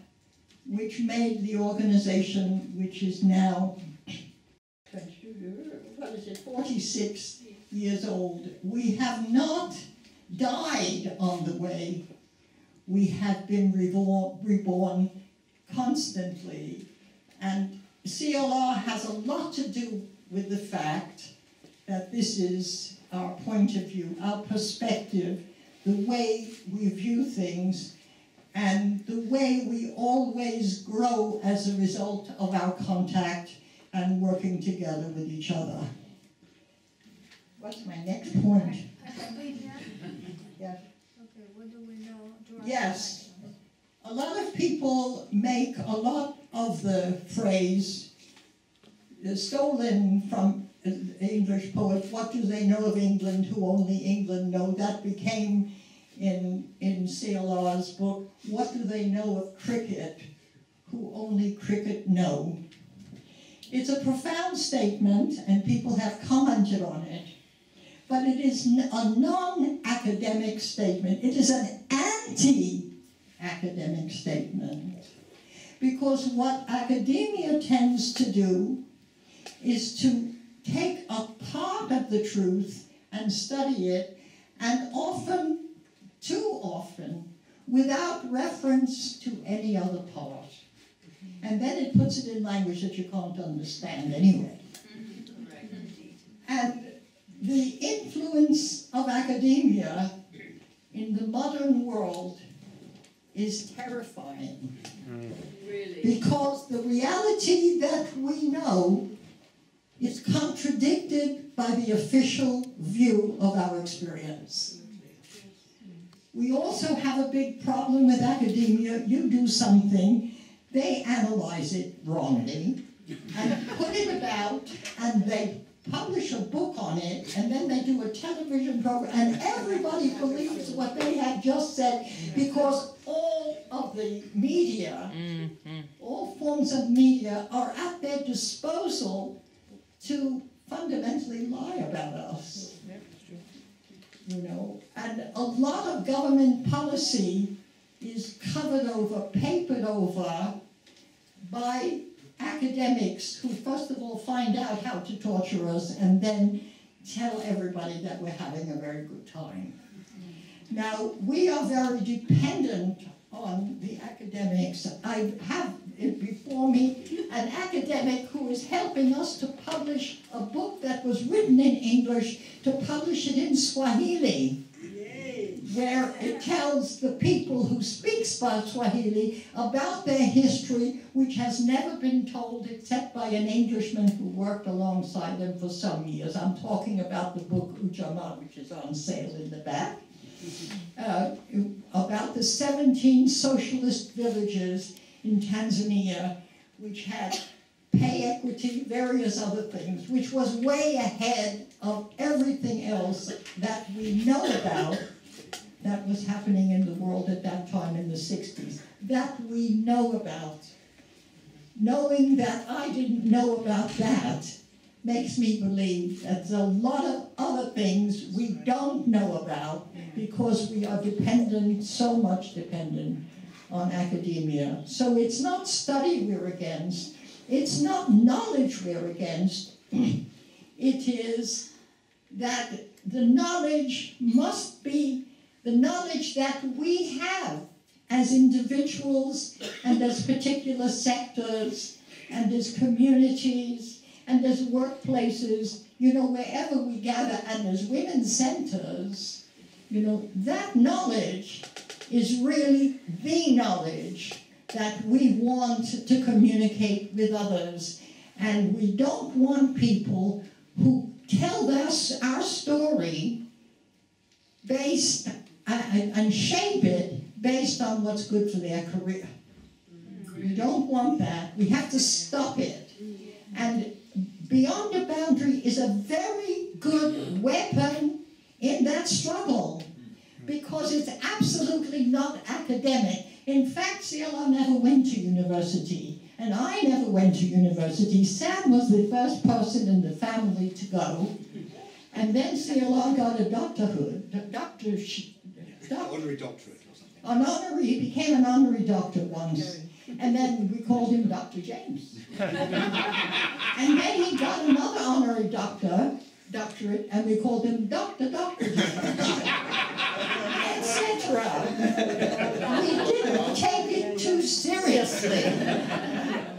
which made the organization, which is now, 46 years old. We have not died on the way. We have been reborn constantly. And CLR has a lot to do with the fact that this is our point of view, our perspective, the way we view things, and the way we always grow as a result of our contact and working together with each other. What's my next point? Yeah. Okay, what do we know? Yes. A lot of people make a lot of the phrase stolen from an English poet, what do they know of England who only England know? That became in CLR's book, what do they know of cricket who only cricket know? It's a profound statement, and people have commented on it, but it is a non-academic statement. It is an anti-academic statement, because what academia tends to do is to take a part of the truth and study it, and often, too often, without reference to any other part. And then it puts it in language that you can't understand anyway. And the influence of academia in the modern world is terrifying. Really? Because the reality that we know is contradicted by the official view of our experience. We also have a big problem with academia. You do something, they analyze it wrongly, and put it about, and they publish a book on it, and then they do a television program, and everybody believes what they have just said, because all of the media, all forms of media are at their disposal to fundamentally lie about us. You know, and a lot of government policy is covered over, papered over by academics who first of all find out how to torture us and then tell everybody that we're having a very good time. Now, we are very dependent on the academics. I have it before me an academic who is helping us to publish a book that was written in English, to publish it in Swahili, where it tells the people who speak Swahili about their history, which has never been told except by an Englishman who worked alongside them for some years. I'm talking about the book Ujamaa, which is on sale in the back, about the 17 socialist villages in Tanzania, which had pay equity, various other things, which was way ahead of everything else that we know about that was happening in the world at that time in the 60s, that we know about. Knowing that I didn't know about that makes me believe that there's a lot of other things we don't know about because we are dependent, so much dependent on academia. So it's not study we're against, it's not knowledge we're against, it is that the knowledge must be the knowledge that we have as individuals and as particular sectors and as communities and as workplaces, you know, wherever we gather, and as women's centers, you know, that knowledge is really the knowledge that we want to communicate with others. And we don't want people who tell us our story based and shape it based on what's good for their career. We don't want that. We have to stop it. And Beyond the Boundary is a very good weapon in that struggle because it's absolutely not academic. In fact, CLR never went to university, and I never went to university. Sam was the first person in the family to go, and then CLR got a doctorhood, Honorary doctorate or something. An honorary, he became an honorary doctor once, and then we called him Dr. James. And then he got another honorary doctorate, and we called him Dr. James, etc. We didn't take it too seriously.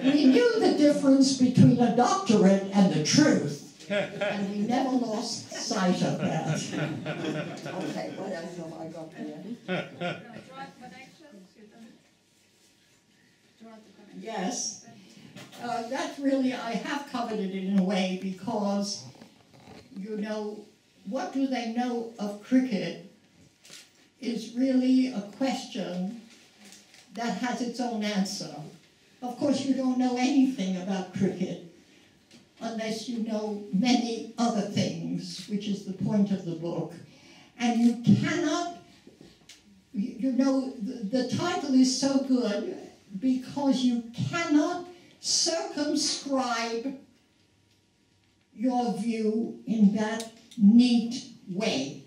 We knew the difference between a doctorate and the truth. And we never lost sight of that. Okay, what else have I got here? Yes. That really, I have covered it in a way because, you know, what do they know of cricket is really a question that has its own answer. Of course, you don't know anything about cricket unless you know many other things, which is the point of the book. And you cannot, you know, the title is so good because you cannot circumscribe your view in that neat way.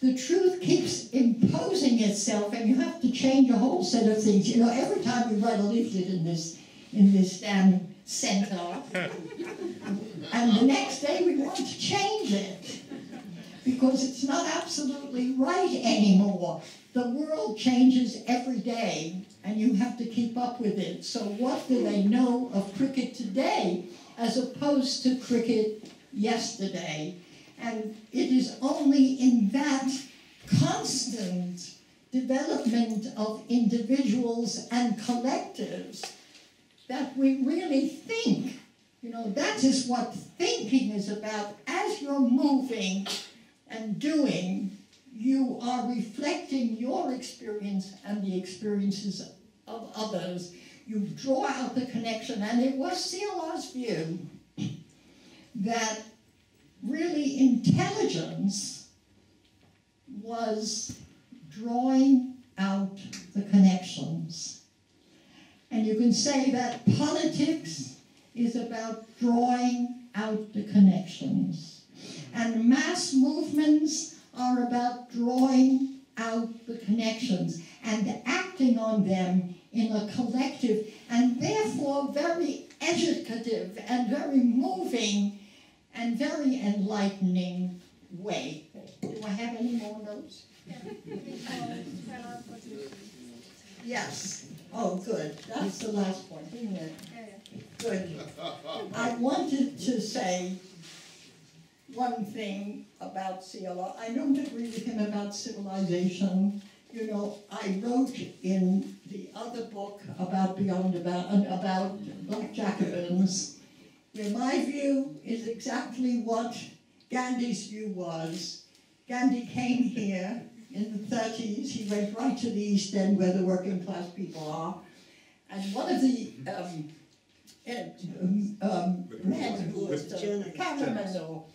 The truth keeps imposing itself, and you have to change a whole set of things. You know, every time we write a leaflet in this damn center, and the next day we want to change it because it's not absolutely right anymore. The world changes every day, and you have to keep up with it. So what do they know of cricket today as opposed to cricket yesterday? And it is only in that constant development of individuals and collectives that we really think. You know, that is what thinking is about. As you're moving and doing, you are reflecting your experience and the experiences of others. You draw out the connection, and it was CLR's view that really intelligence was drawing out the connections. And you can say that politics is about drawing out the connections. And mass movements are about drawing out the connections and acting on them in a collective and therefore very educative and very moving and very enlightening way. Do I have any more notes? Yes. Oh, good. That's the last point, isn't it? Good. I wanted to say one thing about CLR. I don't agree with him about civilization. You know, I wrote in the other book about Black Jacobins, where my view is exactly what Gandhi's view was. Gandhi came here in the 30s. He went right to the East End where the working class people are. And one of the men who was the cameraman or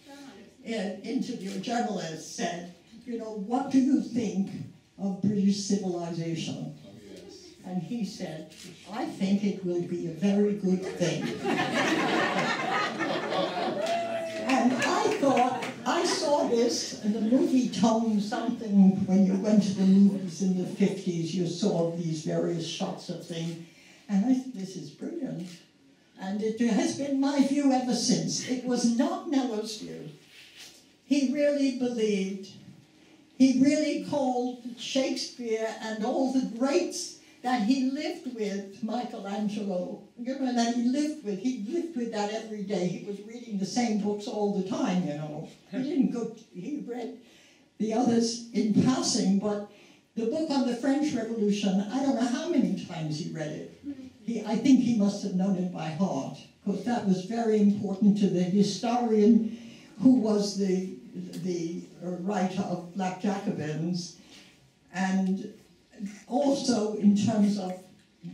interviewer, journalist, said, you know, what do you think of British civilization? And he said, I think it will be a very good thing. And I thought, I saw this in the movie tone something, when you went to the movies in the 50s, you saw these various shots of things. And I thought, this is brilliant. And it has been my view ever since. It was not Nello's view. He really believed, he really called Shakespeare and all the greats that he lived with, Michelangelo, you know, that he lived with that every day. He was reading the same books all the time, you know. He read the others in passing, but the book on the French Revolution, I don't know how many times he read it. I think he must have known it by heart, because that was very important to the historian who was the writer of Black Jacobins, and also in terms of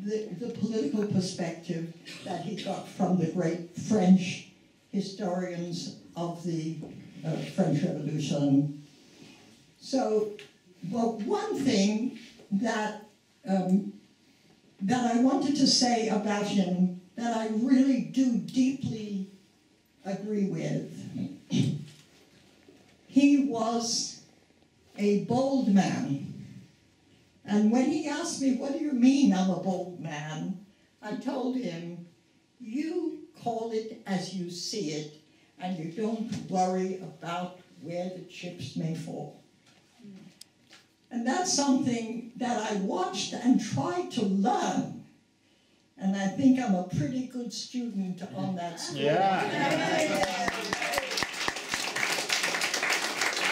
the political perspective that he got from the great French historians of the French Revolution. So, well, one thing that I wanted to say about him that I really do deeply agree with, he was a bold man. And when he asked me, what do you mean I'm a bold man? I told him, you call it as you see it, and you don't worry about where the chips may fall. And that's something that I watched and tried to learn. And I think I'm a pretty good student on that score. Yeah.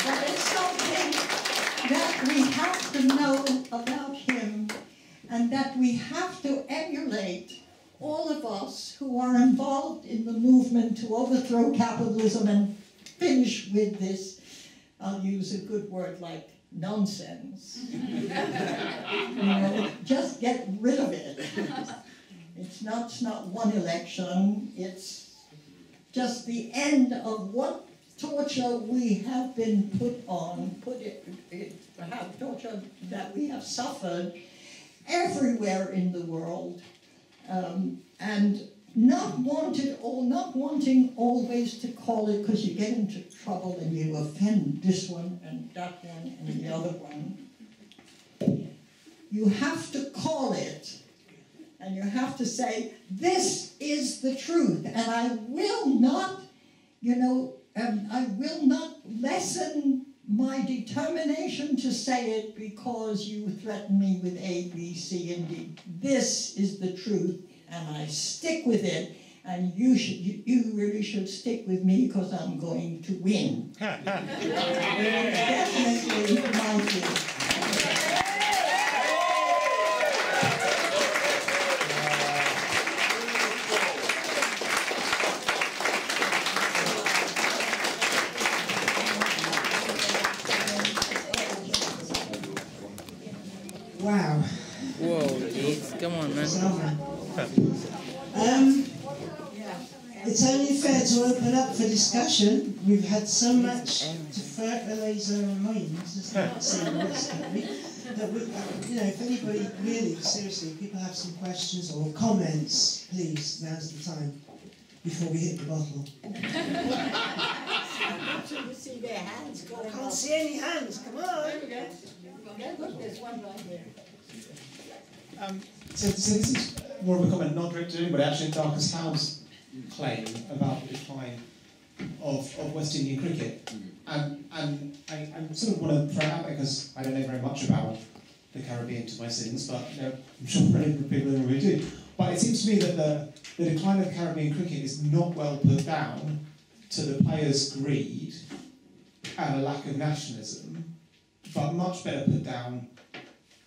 But it's something that we have to know about him, and that we have to emulate, all of us who are involved in the movement to overthrow capitalism and finish with this, I'll use a good word like nonsense. You know, just get rid of it. It's not one election, it's just the end of what torture we have been put on, torture that we have suffered everywhere in the world. And not wanting always to call it, because you get into trouble and you offend this one and that one and the other one. You have to call it, and you have to say, this is the truth, and I will not, I will not lessen my determination to say it because you threaten me with A, B, C, and D. This is the truth, and I stick with it, and you really should stick with me because I'm going to win. Definitely my view. Wow. Whoa, geez. Come on, man. It's only fair to open up for discussion. We've had so much to fertilise our minds, as they say in this country, that we, if anybody really, seriously, people have some questions or comments, please, now's the time, before we hit the bottle. You see their hands going I can't see any hands, come on! There we go. Yeah, look, there's one right there. So this is more of a comment, not directed to anybody, actually Darkus Howe's claim about the decline of West Indian cricket. And I sort of want to throw it out there because I don't know very much about the Caribbean to my sins, but I'm sure many people in the room do. But it seems to me that the decline of Caribbean cricket is not well put down to the players' greed and a lack of nationalism, but much better put down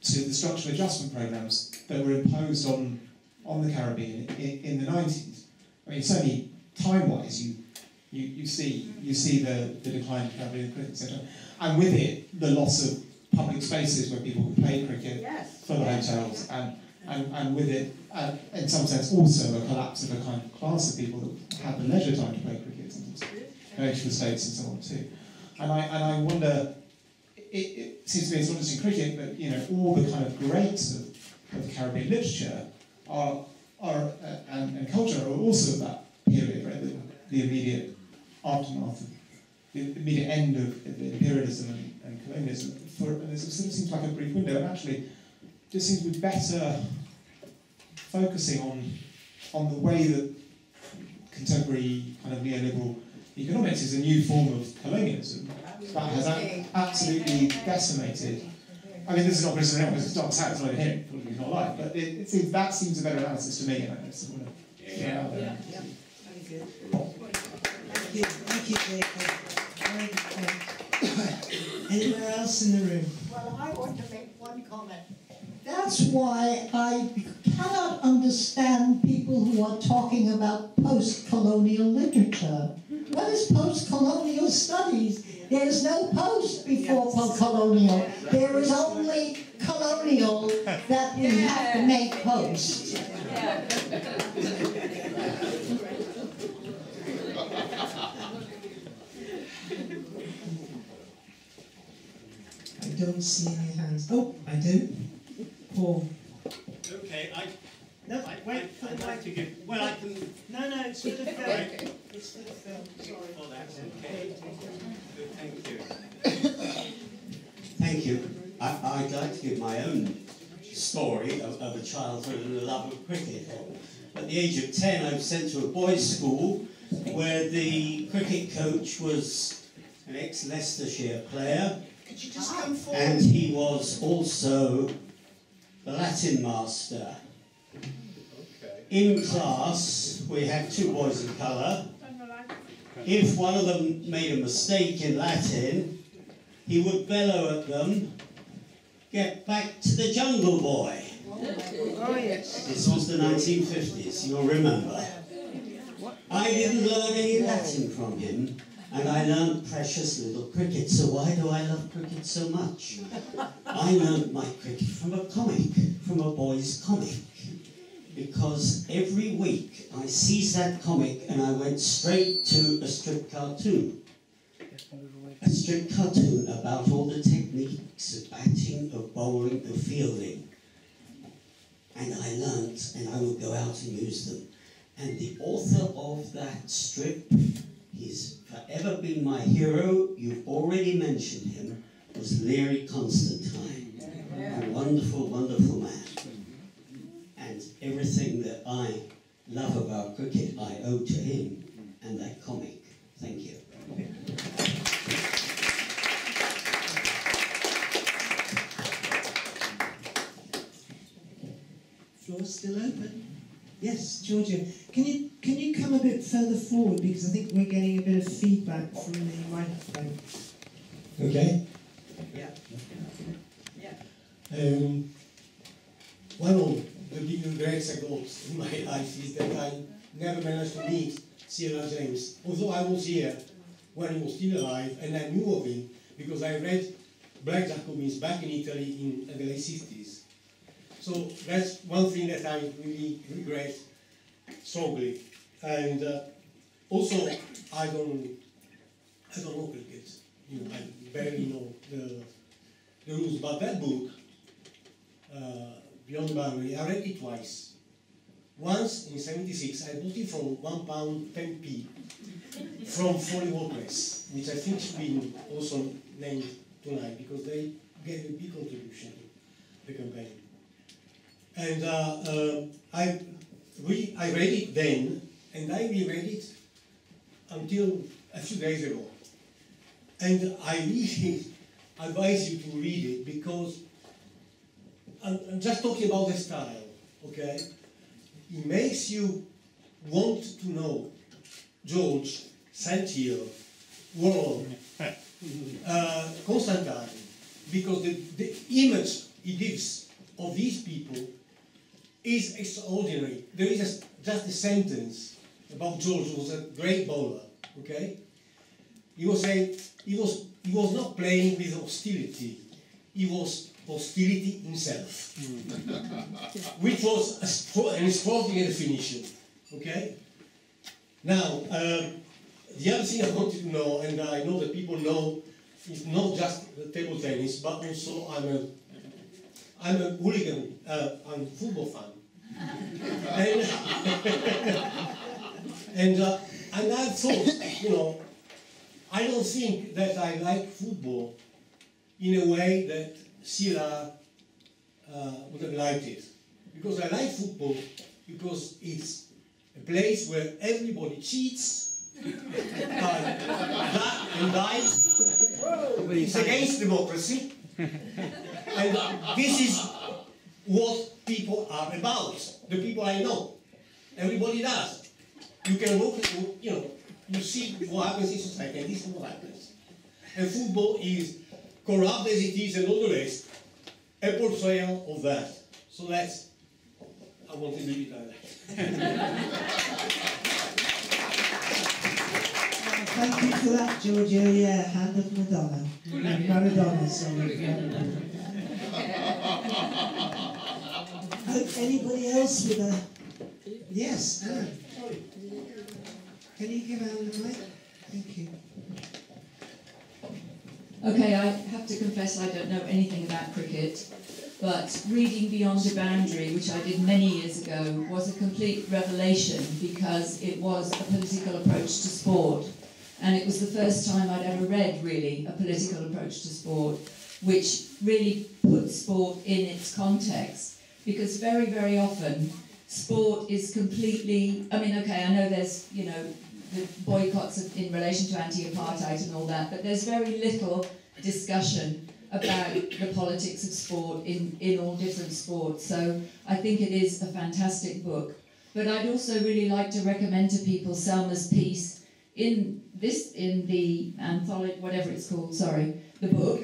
to the structural adjustment programs that were imposed on the Caribbean in the 90s. I mean, certainly time-wise, you see the decline of Caribbean cricket, etc. And with it, the loss of public spaces where people could play cricket, Yes. for the hotels, and with it, in some sense, also a collapse of a kind of class of people that had the leisure time to play cricket and go to the States and so on too. And I wonder, it seems to me it's not just in cricket, but all the kind of greats of Caribbean literature and culture are also of that period, right? The immediate aftermath of the immediate end of imperialism and colonialism. And it sort of seems like a brief window, and actually this seems to be better focusing on the way that contemporary kind of neoliberal economics is a new form of colonialism that has absolutely decimated. I mean, this is not criticism because it's Darkus Howe, it's not even him, it's not live, but it seems that seems a better analysis to me, and I just want to throw it out there. Very good. Thank you, Jacob. Very good point. Anywhere else in the room? Well, I want to make one comment. That's why I cannot understand people who are talking about post-colonial literature. What is post-colonial studies? There's no post before colonial. There is only colonial that we have to make post. I don't see any hands. Oh, I do. Paul. Okay, Wait for the mic. to give. Well, I can. No, it's for the film. Right. It's for the film. Sorry. Oh, that's okay. Good, thank you. Thank you. I'd like to give my own story of a childhood and a love of cricket. At the age of 10, I was sent to a boys' school where the cricket coach was an ex-Leicestershire player, Could you just come forward? and he was also the Latin master. In class, we had two boys of colour. If one of them made a mistake in Latin, he would bellow at them, "Get back to the jungle, boy." Oh, yes. This was the 1950s, you'll remember. I didn't learn any Latin from him, and I learned precious little cricket. So why do I love cricket so much? I learned my cricket from a comic, from a boy's comic. Because every week I seized that comic and I went straight to a strip cartoon. A strip cartoon about all the techniques of batting, of bowling, of fielding. And I learnt, and I would go out and use them. And the author of that strip, he's forever been my hero, you've already mentioned him, was Leary Constantine. A wonderful, wonderful man. And everything that I love about cricket I owe to him and that comic. Thank you. Floor's still open. Yes, Georgia. Can you come a bit further forward, because I think we're getting a bit of feedback from the microphone. Okay. Yeah. One of the big regrets I got in my life is that I never managed to meet Selma James, although I was here when he was still alive, and I knew of him because I read Black Jacobins back in Italy in the late 60s. So that's one thing that I really regret strongly. And also, I don't know cricket. You know, I barely know the rules. But that book, Beyond the Boundary, I read it twice. Once in '76, I bought it for £1.10p from Folio Press, which I think should be also named tonight because they gave a big contribution to the campaign. And I read it then, and I reread it until a few days ago. And I really advise you to read it because I'm just talking about the style, okay? It makes you want to know George, Saint-Hill, Warren, Constantine, because the image he gives of these people is extraordinary. There is just a sentence about George, who was a great bowler, okay? He was saying he was not playing with hostility, he was hostility himself, which was an extraordinary definition, okay? Now, the other thing I wanted to know, and I know that people know, is not just the table tennis, but also I'm a hooligan, I'm a football fan. and I thought, you know, I don't think that I like football in a way that Sila would have liked it. Because I like football because it's a place where everybody cheats and dies. It's against democracy. And this is what people are about. The people I know. Everybody does. You can look, you know, you see what happens in society, and this is what happens. And football is corrupt as it is and all the rest, a portrayal of that. So that's, I want to leave it like that. Thank you for that, Giorgio. Yeah, hand of Madonna. Maradona, sorry. Anybody else with a... Yes, Anne. Can you give Anne the mic? Thank you. Okay, I have to confess I don't know anything about cricket, but reading Beyond the Boundary, which I did many years ago, was a complete revelation because it was a political approach to sport. And it was the first time I'd ever read, really, a political approach to sport, which really put sport in its context. Because very, very often, sport is completely... I mean, okay, I know there's, you know, the boycotts in relation to anti-apartheid and all that, but there's very little discussion about the politics of sport in all different sports. So I think it is a fantastic book. But I'd also really like to recommend to people Selma's piece in the anthology, whatever it's called, sorry, the book,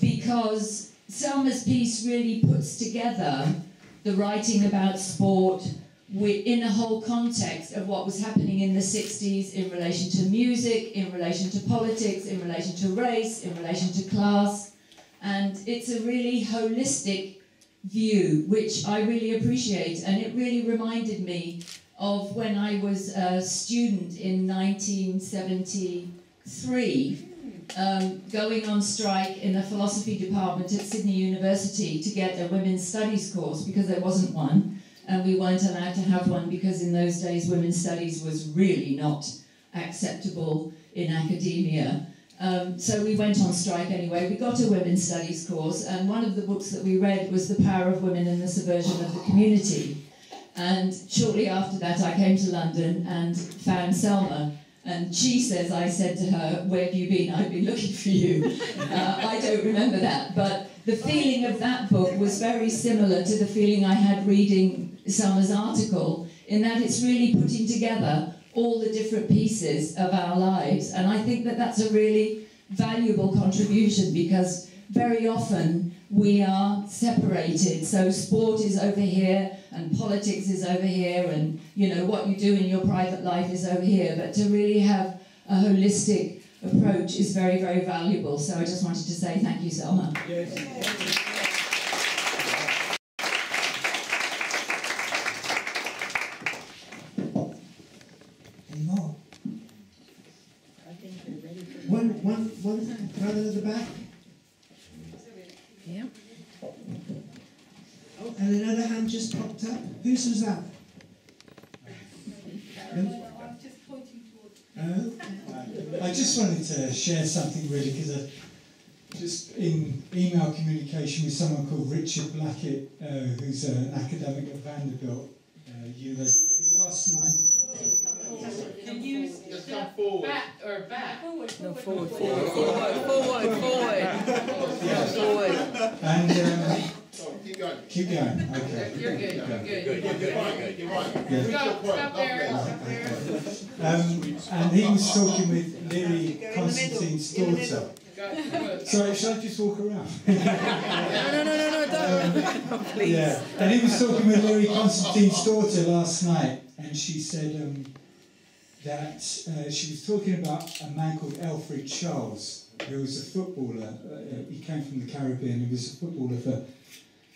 because Selma's piece really puts together the writing about sport in a whole context of what was happening in the 60s in relation to music, in relation to politics, in relation to race, in relation to class, and it's a really holistic view, which I really appreciate, and it really reminded me of when I was a student in 1973, going on strike in the philosophy department at Sydney University to get a women's studies course because there wasn't one. and we weren't allowed to have one because in those days women's studies was really not acceptable in academia. So we went on strike anyway. We got a women's studies course, and one of the books that we read was The Power of Women and the Subversion of the Community. And shortly after that I came to London and found Selma. And she says, I said to her, where have you been? I've been looking for you. I don't remember that, but the feeling of that book was very similar to the feeling I had reading Selma's article, in that it's really putting together all the different pieces of our lives. And I think that that's a really valuable contribution, because very often we are separated. So sport is over here, and politics is over here, and you know what you do in your private life is over here. But to really have a holistic approach is very, very valuable. So I just wanted to say thank you, Selma. Yes. Any more? I think we're ready for One brother at the back. Yeah. Oh, and another hand just popped up. Whose was that? I'm just pointing towards. Oh. I just wanted to share something really, because just in email communication with someone called Richard Blackett, who's an academic at Vanderbilt University. Last night. Can you Just come forward. back or back? Forward. No, forward. Yeah, forward. And Keep going. keep going. Okay. You're good. You're good. You're fine. You're fine. Yeah. Stop there. Stop there. And he was talking with Leary Constantine's daughter. Sorry, should I just walk around? No, don't. Please. Yeah, and he was talking with Leary Constantine's daughter last night, and she said that she was talking about a man called Alfred Charles, who was a footballer. He came from the Caribbean. He was a footballer for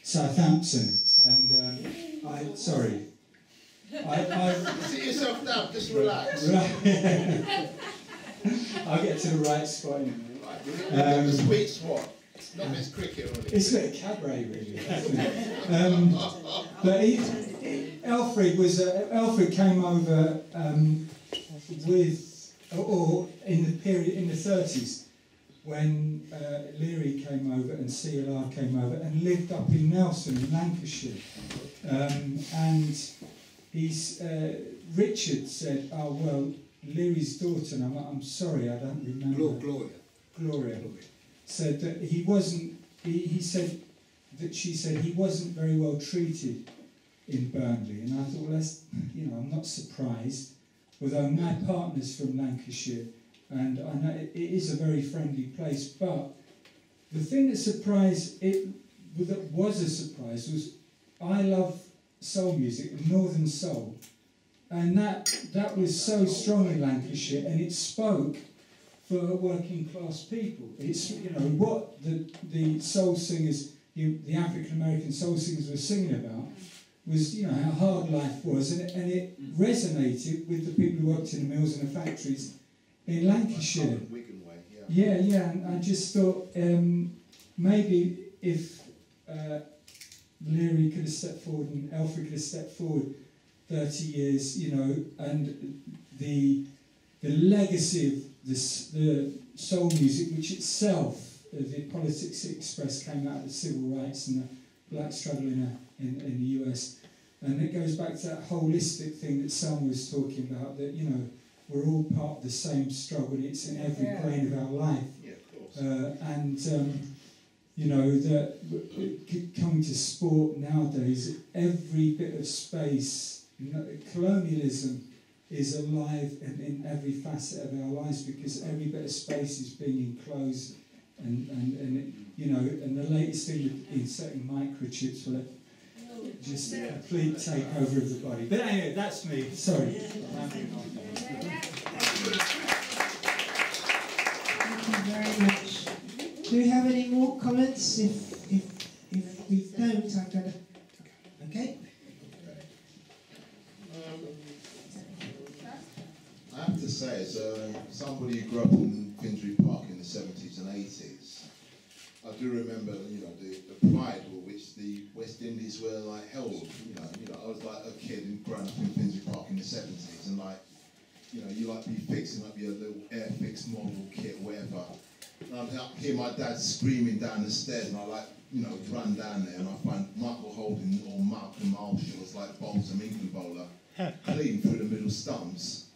Southampton, and sorry. Sit yourself down, just relax. Right. I'll get to the right spot in a minute. The sweet spot. It's not Miss Cricket, really. It's a bit of cabaret, really. But Alfred came over in the period in the 30s when Leary came over and CLR came over and lived up in Nelson in Lancashire, and Richard said, "Oh well, Leary's daughter." And I'm sorry, I don't remember. Gloria said that he wasn't. He said that she said he wasn't very well treated in Burnley, and I thought, well, I'm not surprised. Although my partner's from Lancashire, and I know it is a very friendly place, but the thing that was a surprise was I love soul music, Northern soul, and that was so strong in Lancashire, and it spoke for working class people. It's what the soul singers, the African American soul singers were singing about was how hard life was, and it resonated with the people who worked in the mills and the factories in Lancashire. Yeah, and I just thought maybe if Leary could have stepped forward and Alfred could have stepped forward 30 years, and the legacy of the soul music, which itself, the politics it expressed, came out of the civil rights and the black struggle in the US. And it goes back to that holistic thing that Selma was talking about, that, we're all part of the same struggle, and it's in every plane of our life. Yeah, of course. That coming to sport nowadays, every bit of space, colonialism is alive in every facet of our lives, because every bit of space is being enclosed, and the latest thing with inserting microchips will just a complete takeover of the body. But anyway, that's me. Sorry. Thank you very much. Do we have any more comments? If we don't, I've got to. Okay. I have to say, as somebody who grew up in Finsbury Park in the 70s and 80s, I do remember, you know, the pride with which the West Indies were like held. You know, I was like a kid and growing up in Finsbury Park in the 70s, and like, you know, you like be fixing up your little Airfix model kit, whatever. And I'd hear my dad screaming down the stairs, and I like, you know, run down there, and I find Michael Holden or Malcolm Marshall was like bowls of England bowler, clean through the middle stumps.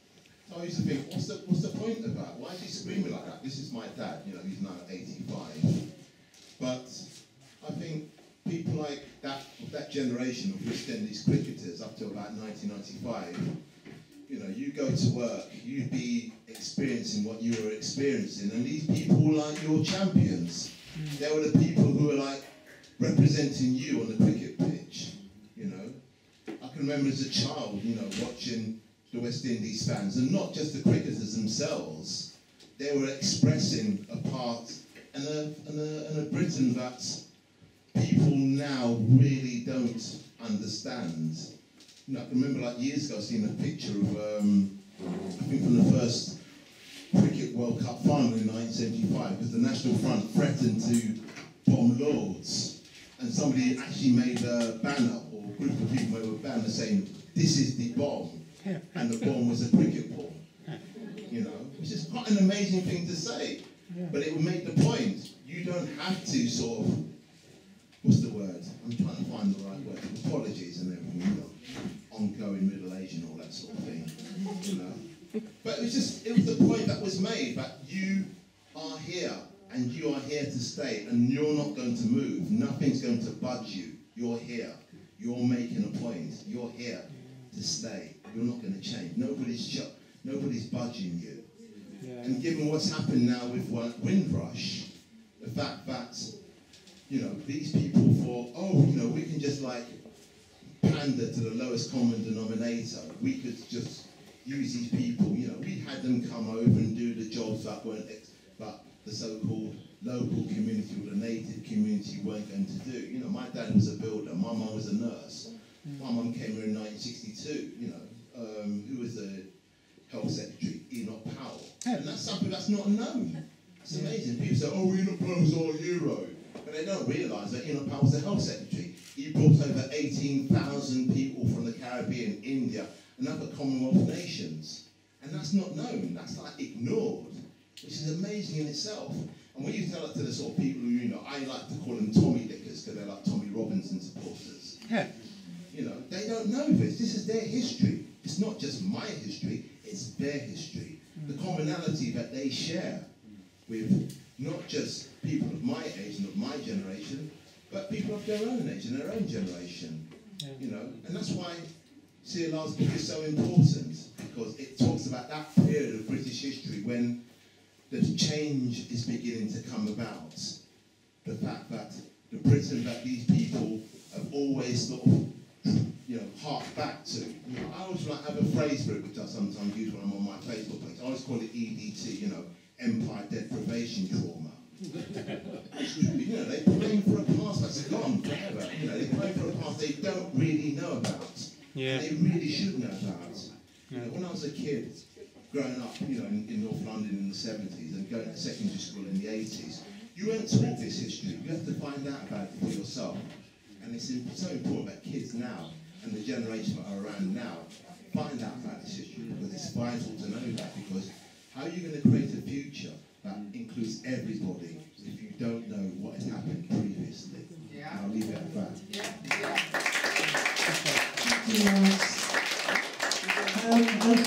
So I used to think, what's the point of that? Why is he screaming like that? This is my dad, you know, he's now 85. But I think people like that generation of West Indies cricketers up to about 1995, you know, you go to work, you'd be experiencing what you were experiencing, and these people were like your champions. They were the people who were like representing you on the cricket pitch, you know. I can remember as a child, you know, watching the West Indies fans, and not just the cricketers themselves. They were expressing a part and a Britain that people now really don't understand. You know, I can remember like years ago seeing a picture of, I think from the first Cricket World Cup final in 1975, because the National Front threatened to bomb Lords, and somebody actually made a banner, or a group of people made a banner saying, "This is the bomb," and the bomb was a cricket ball. You know, which is quite an amazing thing to say, but it would make the point. You don't have to sort of, what's the word? I'm trying to find the right word. Apologies and everything, you know, ongoing middle age and all that sort of thing, you know. But it was the point that was made that you are here and you are here to stay and you're not going to move. Nothing's going to budge you. You're here. You're making a point. You're here to stay. You're not going to change. Nobody's budging you. Yeah. And given what's happened now with Windrush, the fact that, you know, these people thought, oh, you know, we can just like pander to the lowest common denominator. We could just use these people, you know, we had them come over and do the jobs that weren't, but the so-called local community or the native community weren't going to do. You know, my dad was a builder, my mum was a nurse. My mum came here in 1962, you know, who was the Health Secretary? Enoch Powell. And that's something that's not known. It's amazing. People say, oh, Enoch Powell's our hero. But they don't realise that Enoch Powell was the Health Secretary. He brought over 18,000 people from the Caribbean, India, and other Commonwealth nations. And that's not known. That's like ignored, which is amazing in itself. And when you tell it to the sort of people who, you know, I like to call them Tommy Dickers because they're like Tommy Robinson supporters. Yeah. You know, they don't know this. This is their history. It's not just my history, it's their history. The commonality that they share with not just people of my age and of my generation, but people of their own age and their own generation. Yeah. You know, and that's why CLR's book is so important, because it talks about that period of British history when the change is beginning to come about. The fact that the Britain that these people have always sort of, you know, harked back to. You know, I always like have a phrase for it, which I sometimes use when I'm on my Facebook page. I always call it EDT, you know, Empire Deprivation Trauma. You know, they claim for a past that's gone forever. You know, they claim for a past they don't really know about. Yeah. And they really should know about. You know, when I was a kid, growing up, you know, in North London in the 70s and going to secondary school in the 80s, you weren't taught this history. You have to find out about it for yourself. And it's so important that kids now and the generation that are around now find out about this history, because it's vital to know that, because how are you going to create a future that includes everybody if you don't know what has happened previously? Yeah. I'll leave it at that. Yeah.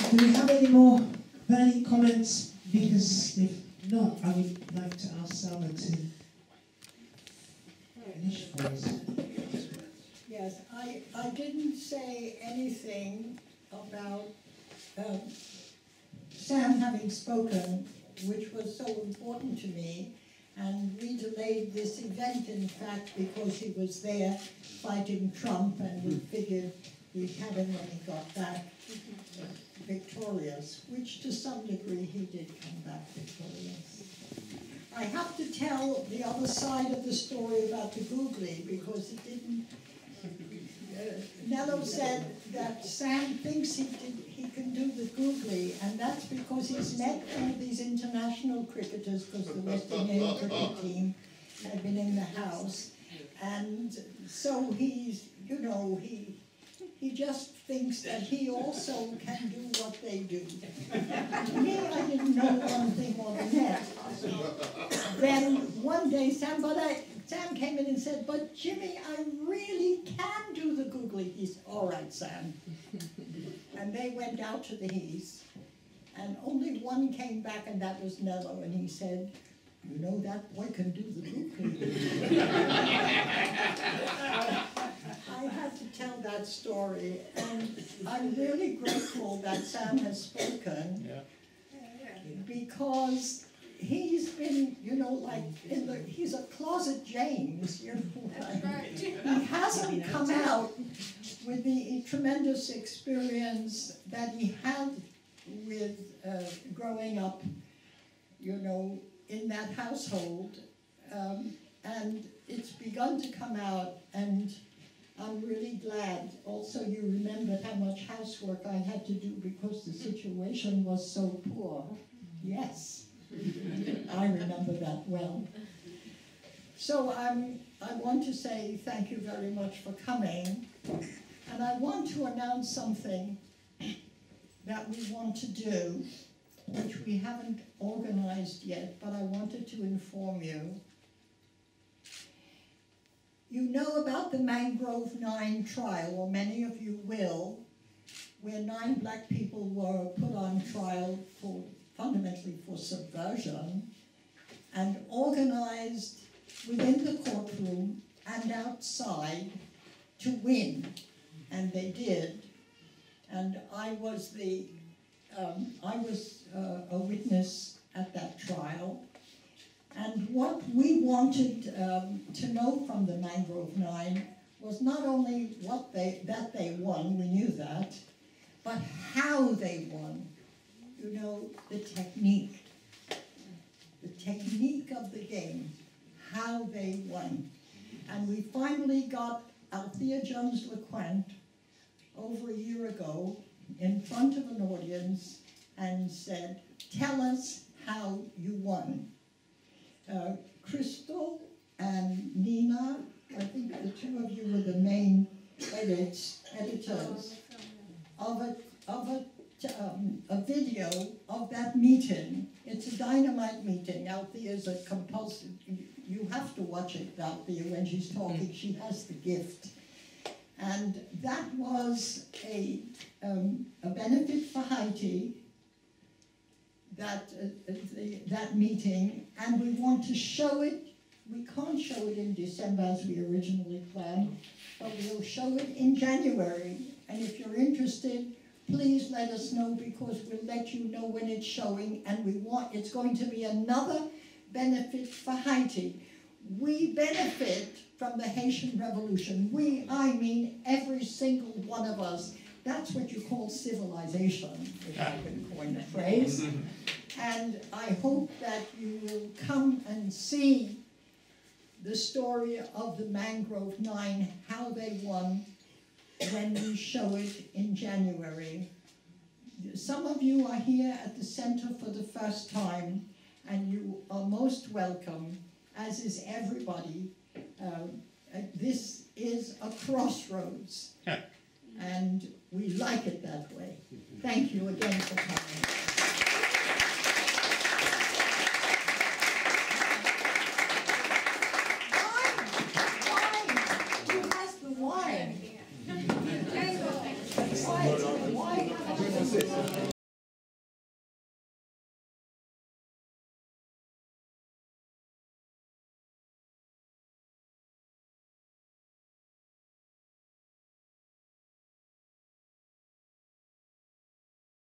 Do we have any more burning comments? Because if not, I would like to ask Selma to finish for us. Yes, I didn't say anything about Sam having spoken, which was so important to me, and we delayed this event, in fact, because he was there fighting Trump, and we figured we'd have him when he got back victorious, which to some degree he did come back victorious. I have to tell the other side of the story about the googly, because it didn't... Nello said that Sam thinks he can do the googly, and that's because he's met all these international cricketers, because the West Indian cricket team had been in the house, and so he's, you know, he just thinks that he also can do what they do. Me, I didn't know one thing or the next. Then one day Sam came in and said, "But Jimmy, I really can do the googly." He said, "All right, Sam." And they went out to the heath, and only one came back, and that was Nello, and he said, "You know, that boy can do the googly." I had to tell that story, and I'm really grateful that Sam has spoken, because he's been, you know, like, he's a closet James, you know, like, he hasn't come out with the tremendous experience that he had with growing up, you know, in that household, and it's begun to come out, and I'm really glad. Also, you remembered how much housework I had to do because the situation was so poor. Yes, I remember that well. So I want to say thank you very much for coming, and I want to announce something that we want to do, which we haven't organized yet, but I wanted to inform you. You know about the Mangrove 9 trial, or many of you will, where 9 black people were put on trial for, fundamentally for subversion, and organized within the courtroom and outside to win, and they did. And I was a witness at that trial. And what we wanted to know from the Mangrove 9 was not only that they won, we knew that, but how they won. You know, the technique of the game, how they won. And we finally got Althea Jones LeQuant over a year ago in front of an audience and said, "Tell us how you won." Crystal and Nina, I think the two of you were the main editors of a video of that meeting. It's a dynamite meeting. Althea is a compulsive, you have to watch it, Althea, when she's talking. She has the gift. And that was a benefit for Haiti, that meeting, and we want to show it. We can't show it in December as we originally planned, but we'll show it in January. And if you're interested, please let us know, because we'll let you know when it's showing, and it's going to be another benefit for Haiti. We benefit from the Haitian Revolution. I mean every single one of us. That's what you call civilization, if I can coin a phrase. And I hope that you will come and see the story of the Mangrove 9, how they won, when we show it in January. Some of you are here at the center for the first time, and you are most welcome, as is everybody. This is a crossroads, and we like it that way. Thank you again for coming. Wine.